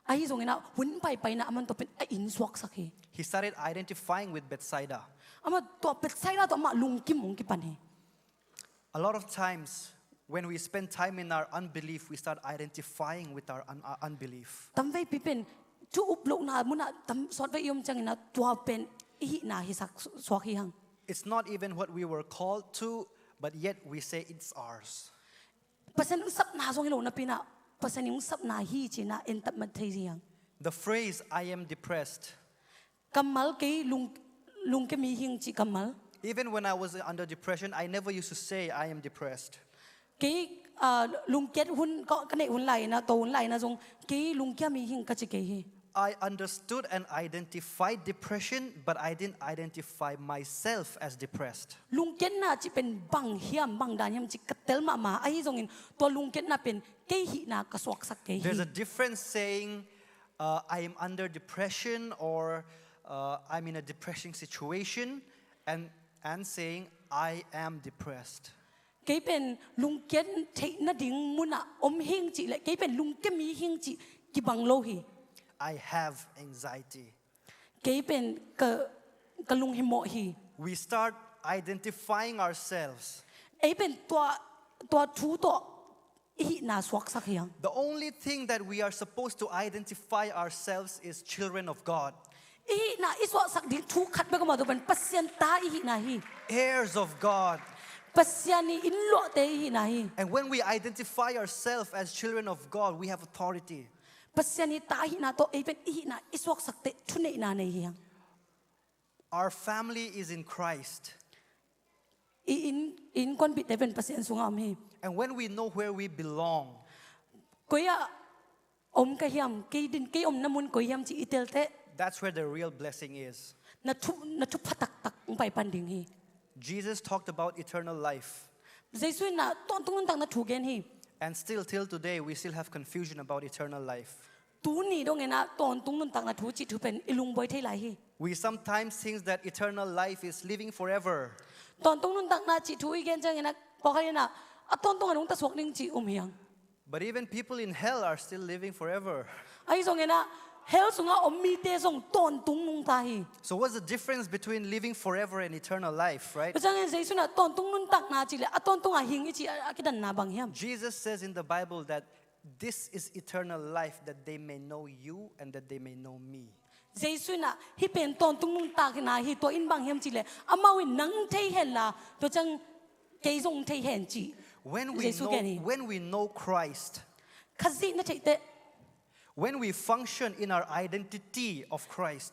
ไอ้ตรงนี้นะหุ่นไปนะมันตัวเป็นไอ้อินสวกสักที He started identifying with Bethsaida. อามาตัวเป็นไซร่าตัวมาลุงกิมงกิปันเฮ A lot of times, when we spend time in our unbelief, we start identifying with our unbelief. ตั้มไว้ปีเป็นทุอุปโลกนามุน่ะตั้มสอดไว้ยมจังนะตัวเป็นอีนาฮิสักสวกฮิฮัง It's not even what we were called to, but yet we say it's ours. เปอร์เซ็นต์สับนาทรงฮิโลนะปีน่ะเปอร์เซ็นต์ยังสับนาฮีจีน่ะเอ็นตัดมาเทียง The phrase "I am depressed." กัมมัลกี่ลุงก็มีหิงจีกัมมัล Even when I was under depression, I never used to say I am depressed. กี่ลุงเก็ตหุ่นก็เนหุ่นไหลนะตัวหุ่นไหลนะทรงกี่ลุงแค่มีหิงก็จะกี่ I understood and identified depression, but I didn't identify myself as depressed. ลุงเก็ตน่ะจะเป็นบังเฮียมบังดานเฮียมจิกระเตลมาไอ้ทรงอินตัวลุงเก็ตน่ะเป็นเกหินากระสวกสักเกหิ There's a difference saying I am under depression or I'm in a depressing situation and saying I am depressed. เกเป็นลุงเก็ตเทนดิ่งมุน่ะอมหิงจิเลยเกเป็นลุงเก็ตมีหิงจิกิบังโลหิ I have anxiety. เกเป็นกะลุงหิโมหิ We start identifying ourselves. ไอ้เป็นตัวทูตัวหินาสวกสักอย่าง The only thing that we are supposed to identify ourselves is children of God. หินาอิสวกสักดิ่งทูขัดไปก็มาตัวเป็นปัสยันตาหินาหิ Heirs of God. ปัสยันนี่อินโลเตหินาหิ And when we identify ourselves as children of God, we have authority. ปัสยันนี่ตาหินาตัวไอ้เป็นหินาอิสวกสักเตทุนเนนาในเฮียง Our family is in Christ. อินคนปิดได้เป็นปัสยันสุงามหิ And when we know where we belong, ก็ยาอมกะเฮียมกีดินกีอมน้ำมันก็เฮียมจีอิเตลเต that's where the real blessing is. นัทุพัตักไปปันดิ่งฮี Jesus talked about eternal life. ใจสุยน่ะตอนตรงนั้นต่างนัทุเกนฮี And still till today, we still have confusion about eternal life. ตูนี่ตรงนี้นะตอนตรงนั้นต่างนัทุจิตถือเป็นอิลุงบอยเทไลฮี We sometimes think that eternal life is living forever. ตอนตรงนั้นต่างนัจิตถืออีกอย่างจังนะบอกให้นะตอนตรงนั้นตะสวกนิ่งจีอมเฮียง But even people in hell are still living forever. ไอ้ตรงนี้นะเฮลสุงาอมมีเตส่งตอนตรงนั้นตาฮี So what's the difference between living forever and eternal life, right? จังเงินใจสุนะตอนตรงนั้นต่างนาจิเลยตอนตรงหิงอีจีกิดันนาบังเฮียม Jesus says in the Bible that this is eternal life, that they may know you and that they may know me. ใจสุนะฮิเป็นตอนตรงนั้นตากนาฮิตัวอินบังเฮียมจีเลยอามาวินังเทเห็นละตัวจังเกยงเทเห็นจี When we know Christ, คันซีนั่นเต when we function in our identity of Christ,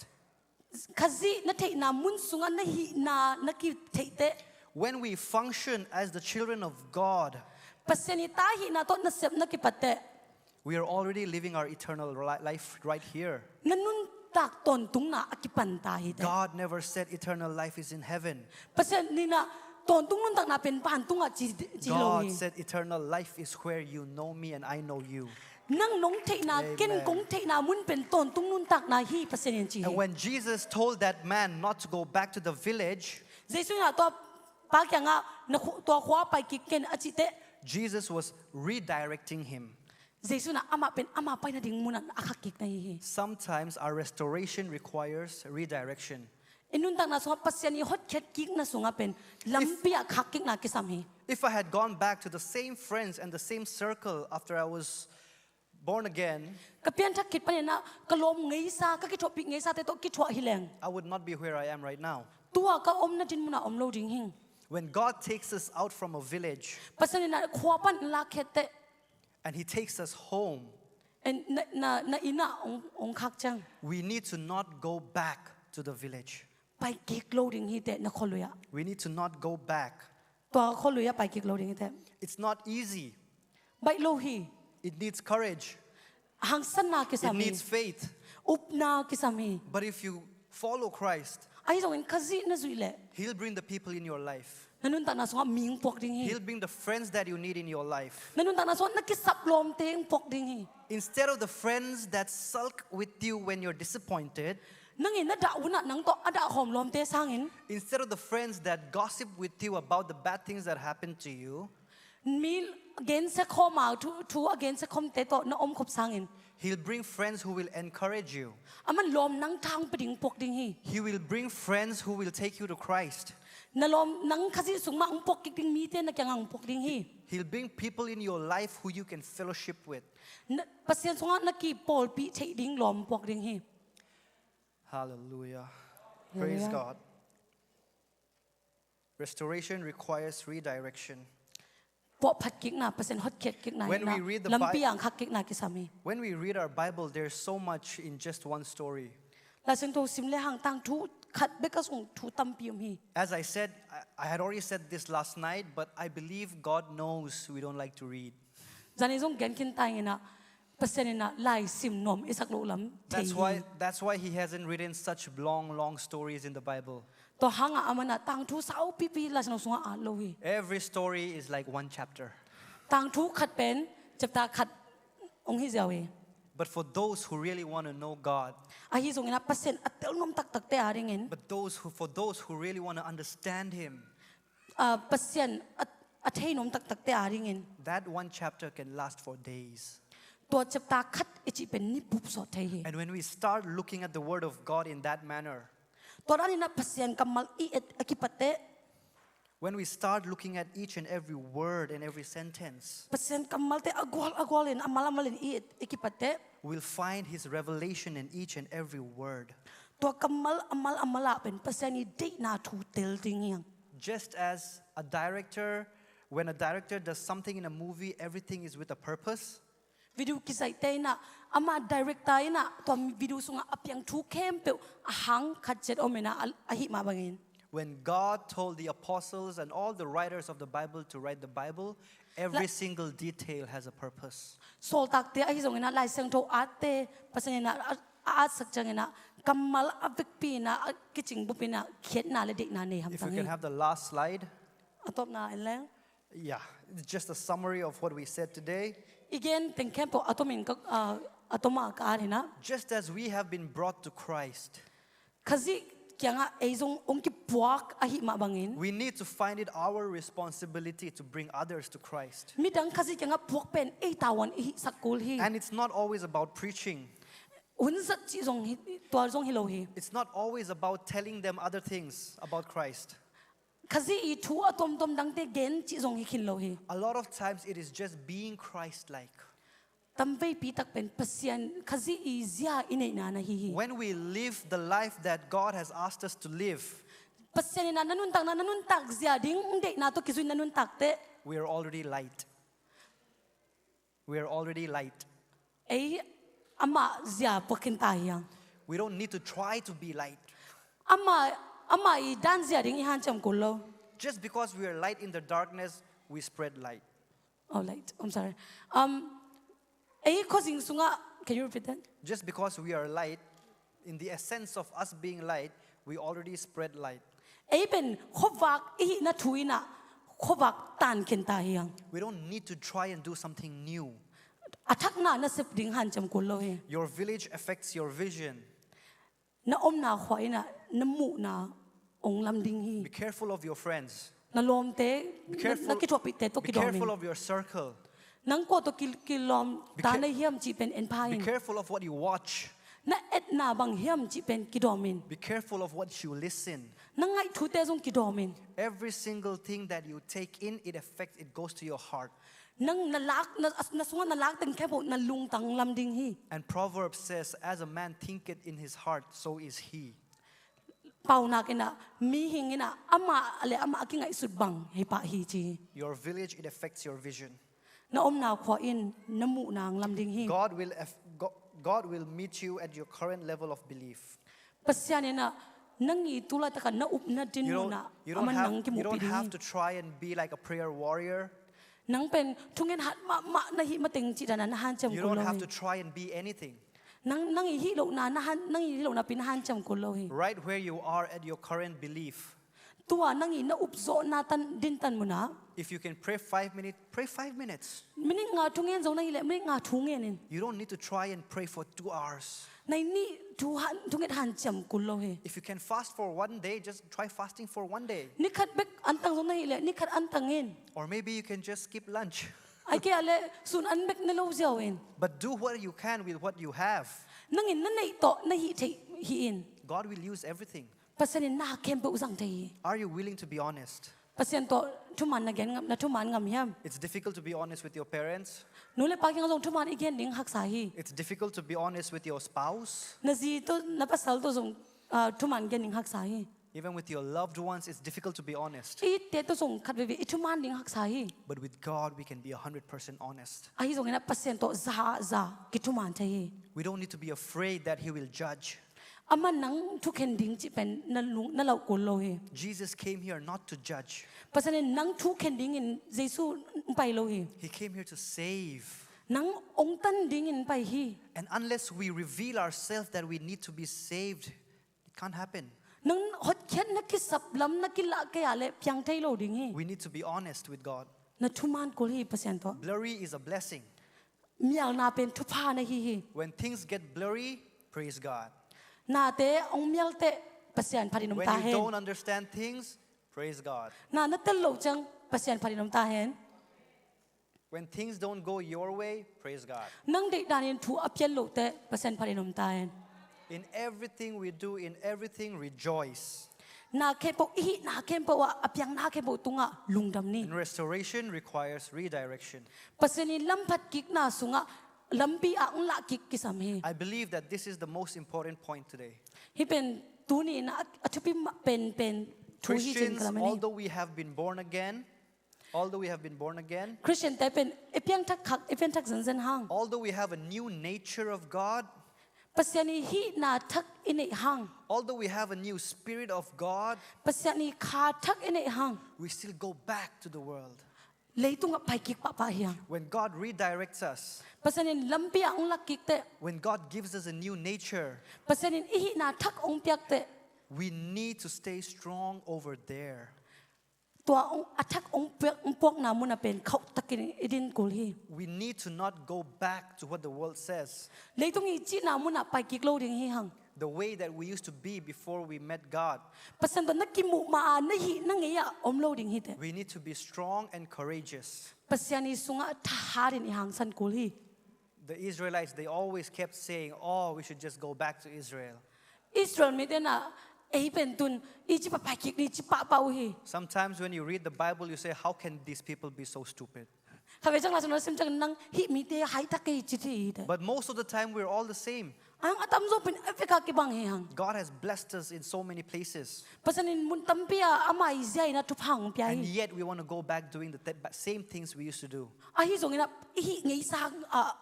คันซีนั่นเทนามุนสุงานนั่นฮินานักกิเต when we function as the children of God, ปัสนิตาฮินาต้นนัเสพนักกิปัตเต we are already living our eternal life right here. นั่นนุนตากตอนตรงนาอกิปันตาฮิเต God never said eternal life is in heaven. ปัสนินะตอนตรงนั้นตากนาเป็นปานตรงจีโล God ฮิ said eternal life is where you know me and I know you. นั่งน้องเทนาเก่งกงเทนามุนเป็นตอนตรงนั้นตากนาฮิปัสนิจี And when Jesus told that man not to go back to the village, เจสุนาตัว pa kya nga na to khwa pai ki ken achite Jesus was redirecting him. Jesu na ama pen ama pai na ding munan akakik na hi Sometimes our restoration requires redirection. inun tang na so pasyan ni hot khet kik na sunga pen lampia khakik na kisam hi If I had gone back to the same friends and the same circle after I was born again, kapian thak kit pan na kalom ngei sa ka ki topic ngei sa te to ki thwa hileng I would not be where I am right now. tua ka om na din muna om lo ding hing When God takes us out from a village pasyan na khwa pan la khet te and He takes us home, en na ina ong khak chang we need to not go back to the village. pai kik lo ding hi te na kholuya We need to not go back. to kholuya pai kik lo ding hi te It's not easy. bai lo hi It needs courage. hang san na It kisam hi needs faith. up na kisam hi But if you follow Christ, ai zong en kazi na zui le He'll bring the people in your life. nanun ta na so ming pok ding hi He'll bring the friends that you need in your life. nanun ta na so na kisap lom teng pok ding hi Instead of the friends that sulk with you when you're disappointed, nangin na da una nang to ada hom lom te sangin instead of the friends that gossip with you about the bad things that happened to you, mil again se khoma tu again se khom te to na om khop sangin He'll bring friends who will encourage you. aman lom nang thang pading pok ding hi He will bring friends who will take you to Christ. na lom nang khazi sung ma ang pok kik ding mi te na kyang ang pok ding hi He'll bring people in your life who you can fellowship with. pasien sunga na ki pol pi thei ding lom pok ding hi Hallelujah. Praise Hallelujah. God. Restoration requires redirection. pok phat kik na pasien hot khet kik na When na we read the lampi ang khak kik na kisami When we read our Bible, there's so much in just one story. la sing to sim le hang tang thu khat be ka sung thu tam pium hi As I said, I had already said this last night, but I believe God knows we don't like to read. jani jong gen kin tai na pasien na lai sim nom isak lo lam That's why He hasn't written such long stories in the Bible. to hanga amana tang thu sau pi pi la sing sunga a lo hi Every story is like one chapter. tang thu khat pen chapta khat ong hi jaw hi But for those who really want to know God, a hi jong na pasien atel nom tak tak te aringin but for those who really want to understand Him, pasien a thei nom tak tak te aringin that one chapter can last for days. to chapta khat ichi pen ni pup so thei hi And when we start looking at the Word of God in that manner, to rani na pasien kamal I et akipate when we start looking at each and every word and every sentence, pasien kamal te agol in amalamalin I et akipate we'll find His revelation in each and every word. to kamal amala pen pasien ni de na thu tel ding yang Just as when a director does something in a movie, everything is with a purpose. video kisai te na ama director na to video sunga apyang thu kem pe hang khat jet omena ahi ma bangin When God told the apostles and all the writers of the Bible to write the Bible, every single detail has a purpose. sol tak te ahi jong na lai sang tho ate pasien na a sak chang na kamal avik pi na kiching bu pi na khet na le dik na ne ham If you tang can have the last slide. atop na lang Yeah, it's just a summary of what we said today. again ten kem po atomin ka atoma ka na Just as we have been brought to Christ, khazi kya nga ai jong ong ki puak ahi ma bangin we need to find it our responsibility to bring others to Christ. mi dang khazi kya nga puak pen ei tawan hi sakul hi And it's not always about preaching. un zat chi jong hi to jong hi lo hi It's not always about telling them other things about Christ. khazi I thu atom tom dang te gen chi jong hi khin lo hi A lot of times it is just being Christ-like. tamvei pi tak pen pasien khazi I zia inei na na hi When we live the life that God has asked us to live, pasien na nanun tak zia ding de na to kisu nanun tak te we are already light. We are already light. ei ama zia pokin ta yang We don't need to try to be light. ama I dan zia ding I han cham ko lo Just because we are light in the darkness, we spread light. oh light I'm sorry ei causing sunga can you repeat that Just because we are light, in the essence of us being light, we already spread light. ei ben khowak I na thuina khowak tan ken ta yang We don't need to try and do something new. athak na sep ding han cham ko lo he Your village affects your vision. na om na khwai na mu na ong lam ding hi Be careful of your friends. na lom te na ki thop te to Be ki dom careful min of your circle. nang ko to ki lom ta na hiam chi pen en Be pain careful of what you watch. na et na bang hiam chi pen ki dom min Be careful of what you listen. nang ngai thu te zong ki dom min Every single thing that you take in, it goes to your heart. nang na lak na sunga na lak teng khe bo na lung tang lam ding hi And Proverbs says, as a man thinketh in his heart, so is he. pau na kena mi hingina ama ki ngai sut bang he pa hi chi Your village, it affects your vision. na om na khwa in na mu nang lam ding hi God will meet you at your current level of belief. pasyan na nangi tula ta na up na din You mo na don't, ama nang ki you mu don't pi have to try and be like a prayer warrior. nang pen tungen hat ma na hi ma teng chi da na han cham You ko don't lo have hi to try and be anything. nang hi lo na han nang hi lo na pin han cham ko lo hi Right where you are at your current belief. tua nang hi na up zo na tan din tan mo na If you can pray 5 minutes, pray 5 minutes. mini nga tungen zo na hi le mini nga thungen in You don't need to try and pray for 2 hours. nai ni tu han tunget han cham ko lo hi If you can fast for 1 day, just try fasting for 1 day. ni khat bek antang zo na hi le ni khat antang in Or maybe you can just skip lunch. ai ke ale sun an bek na lo ziao in But do what you can with what you have. nang in na nei to na hi thei hi in God will use everything. pasanin na kem pe uzang thei Are you willing to be honest? pasien to thuman na gen na thuman ngam hiam It's difficult to be honest with your parents. nu le pa kyang zong thuman igen ding hak sa hi It's difficult to be honest with your spouse. na ji to na pasal to zong thuman gen ding hak sa hi Even with your loved ones, it's difficult to be honest. I te to zong khat ve i thuman ding hak sa hi But with God, we can be 100% honest. ai zong na pasien to za ki thuman thei We don't need to be afraid that He will judge. ama nang thu ken ding chi pen na lung na lau ko lo hi Jesus came here not to judge. pasanin nang thu ken ding in jesu pai lo hi He came here to save. nang ong tan ding in pai hi And unless we reveal ourselves that we need to be saved, it can't happen. nang hot khen na ki sap lam na ki la ke ale pyang thei lo ding hi We need to be honest with God. na thuman ko hi pasien to Blurry is a blessing. mial na pen thu pha na hi When things get blurry, praise God. na te ong mial te pasien pharinom When ta you hen don't understand things, praise God. na tel lo chang pasien pharinom ta hen When things don't go your way, praise God. nang de danin thu apyen lo te pasien pharinom ta hen In everything we do, in everything, rejoice. na ke po hi na kem po wa apyang na ke po tunga lungdam ni And restoration requires redirection. paseni lampat kik na sunga lampi ang la kik kisam hi I believe that this is the most important point today. hi pen tu ni na atupi pen thu hi chen Christians, kalamani although we have been born again, Christian te pen epyang thak khak epyang thak zan zan hang although we have a new nature of God, paseni hi na thak ine hang although we have a new spirit of God, paseni kha thak ine hang we still go back to the world. leitunga pai kik pa hiang When God redirects us, paseni lampi ang la kik te when God gives us a new nature, paseni hi na thak ong pyak te we need to stay strong over there. tua ong athak ong pok na mun pen khau takin idin kul hi We need to not go back to what the world says, leitung i chi na mun pai kik lo ding hi hang the way that we used to be before we met God. pasan to nakimu ma na hi na ngeya om lo ding hi te We need to be strong and courageous. pasiani sunga tharin i hang san kul hi The Israelites, they always kept saying, oh, we should just go back to Israel. Israel me te na ei pen tun i chi pa pai kik ni chi pa pau hi Sometimes when you read the Bible, you say, how can these people be so stupid? khabe chang la sun sim chang nang hi mi te hai ta ke chi thi te But most of the time, we're all the same. ang atam zo pin africa ki bang hi hang God has blessed us in so many places. pasanin mun tampia amai zai na tu phang pya And hi yet, we want to go back doing the same things we used to do. a hi zong ina hi ngei sa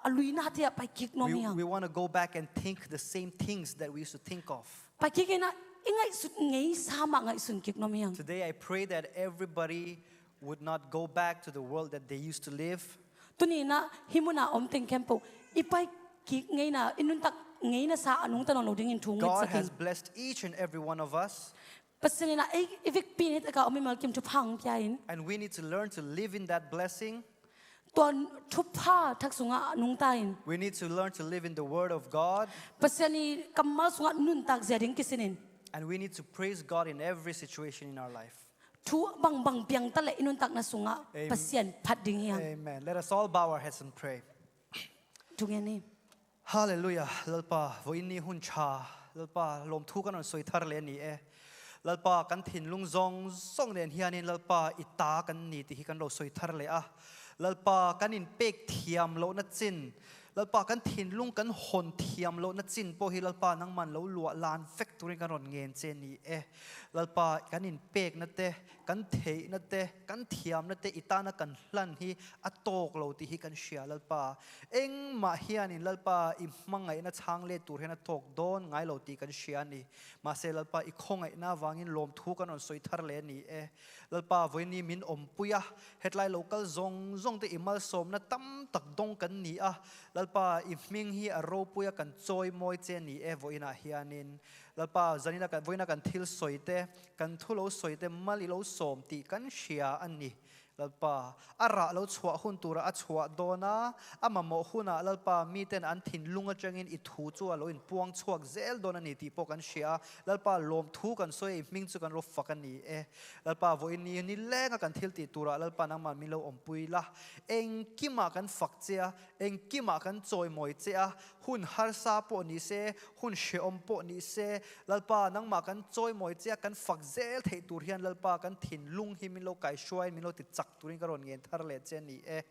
alui na te pai kik no mi hang We want to go back and think the same things that we used to think of. pai kik na ingai sut ngei sa ma ngai sun kik no mi hang Today, I pray that everybody would not go back to the world that they used to live. tuni na himuna om teng kempo ipai kik ngei na inun tak ngei na sa anung tanong loading in thung God sakin has blessed each and every one of us, pasanin na ei ivik pin het ka omi mal kim tu phang pya in and we need to learn to live in that blessing. ton thu pha thak sunga anung ta in We need to learn to live in the Word of God, pasani kamal sunga nun tak zeding kisinin and we need to praise God in every situation in our life. thu bang piang ta le inun tak na sunga pasien phat ding yang Amen. Let us all bow our heads and pray. tungeni Hallelujah. Lalpa voini hun cha. Lalpa lom thu kan on soi thar le ni e. Lalpa kan thin lung zong song len hianin lalpa ita kan ni ti hi kan lo soi thar le a. Lalpa kan in pek thiam lo na chin. Lalpa kan thin lung kan hon thiam lo na chin po hi lalpa nang man lo lua lan factory kan ron ngen chen ni e. Lalpa kan in pek na te kan thei na te kan thiam na te itana kan hlan hi atok lo ti hi kan shia lalpa eng ma hianin lalpa I mangai na chang le tur hena tok don ngai lo ti kan shia ni ma se lalpa I khongai na wangin lom thu kan on soi thar le ni e lalpa voini min ompuya hetlai local zong te imal som na tam tak dong kan ni a lalpa I ming hi a ro puya kan choi moi che ni e voina hianin lalpa zanina kan voina kan thil soite kan thulo soite mali lo som ti kan shia ani lalpa ara lo chua hun tura a chua dona ama mo huna lalpa mi ten an thin lunga changin I thu chu alo in puang chuak zel dona ni ti po kan shia lalpa lom thu kan soi ming chu kan ro fakan ni e lalpa voin ni lenga kan thil ti tura lalpa nang man mi lo ompui la eng kima kan fak chia eng kima kan choi moi chia hun har sa po ni se hun she om po ni se lalpa nang ma kan choi moi chia kan fak zel thei tur hian lalpa kan thin lung hi mi lo kai shwai mi lo ti turin karon ngen thar le chen ni e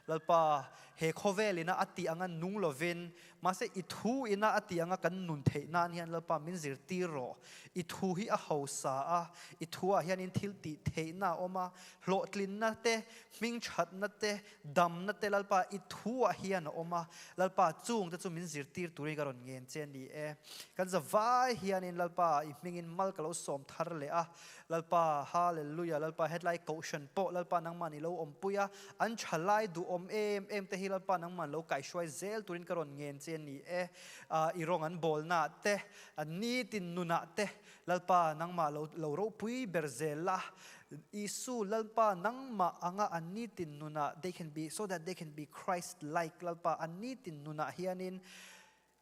lalpa he khovelina ati anga nung lovin mase ithu ina ati anga kan nun thei na hian lalpa min zir ti ro ithu hi a hausa a ithu a hian in thil ti thei na oma hlo tlin na te ming that na te dam na te lalpa ithu a hian oma lalpa chung te chu min zir tir turin karon ngen chen ni e kan zawai hian in lalpa I mingin mal kalo som thar le a lalpa hallelujah lalpa headline caution po lalpa nang mani lo ompuya an chalai du em te hilal pa nang man lo kai shwai zel turin karon ngen chen ni e irong an bol na te ni tin nuna te lalpa nang ma lo ro pui berzela isu lalpa nang ma anga ani tin nuna they can be so that they can be Christ like lalpa ani tin nuna hianin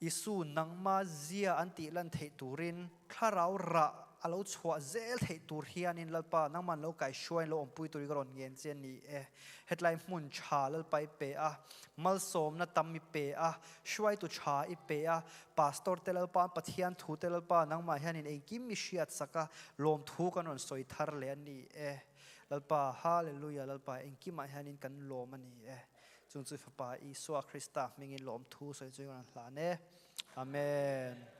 isu nang ma zia anti lan thei turin kharau ra alo chua zel thei tur hianin lalpa nang man lo kai shwai lo ompui turi karon ngen chen ni e headline mun cha lalpai pe a mal som na tammi pe a shwai tu cha I pe a pastor telalpa pathian thu telalpa nang ma hianin engkim mi shiat saka lom thu kanon soi thar le ani e lalpa hallelujah lalpa engkim ma hianin kan lom ani e chung chu fa pa I suwa Krista mingin lom thu soi chuan hla ne amen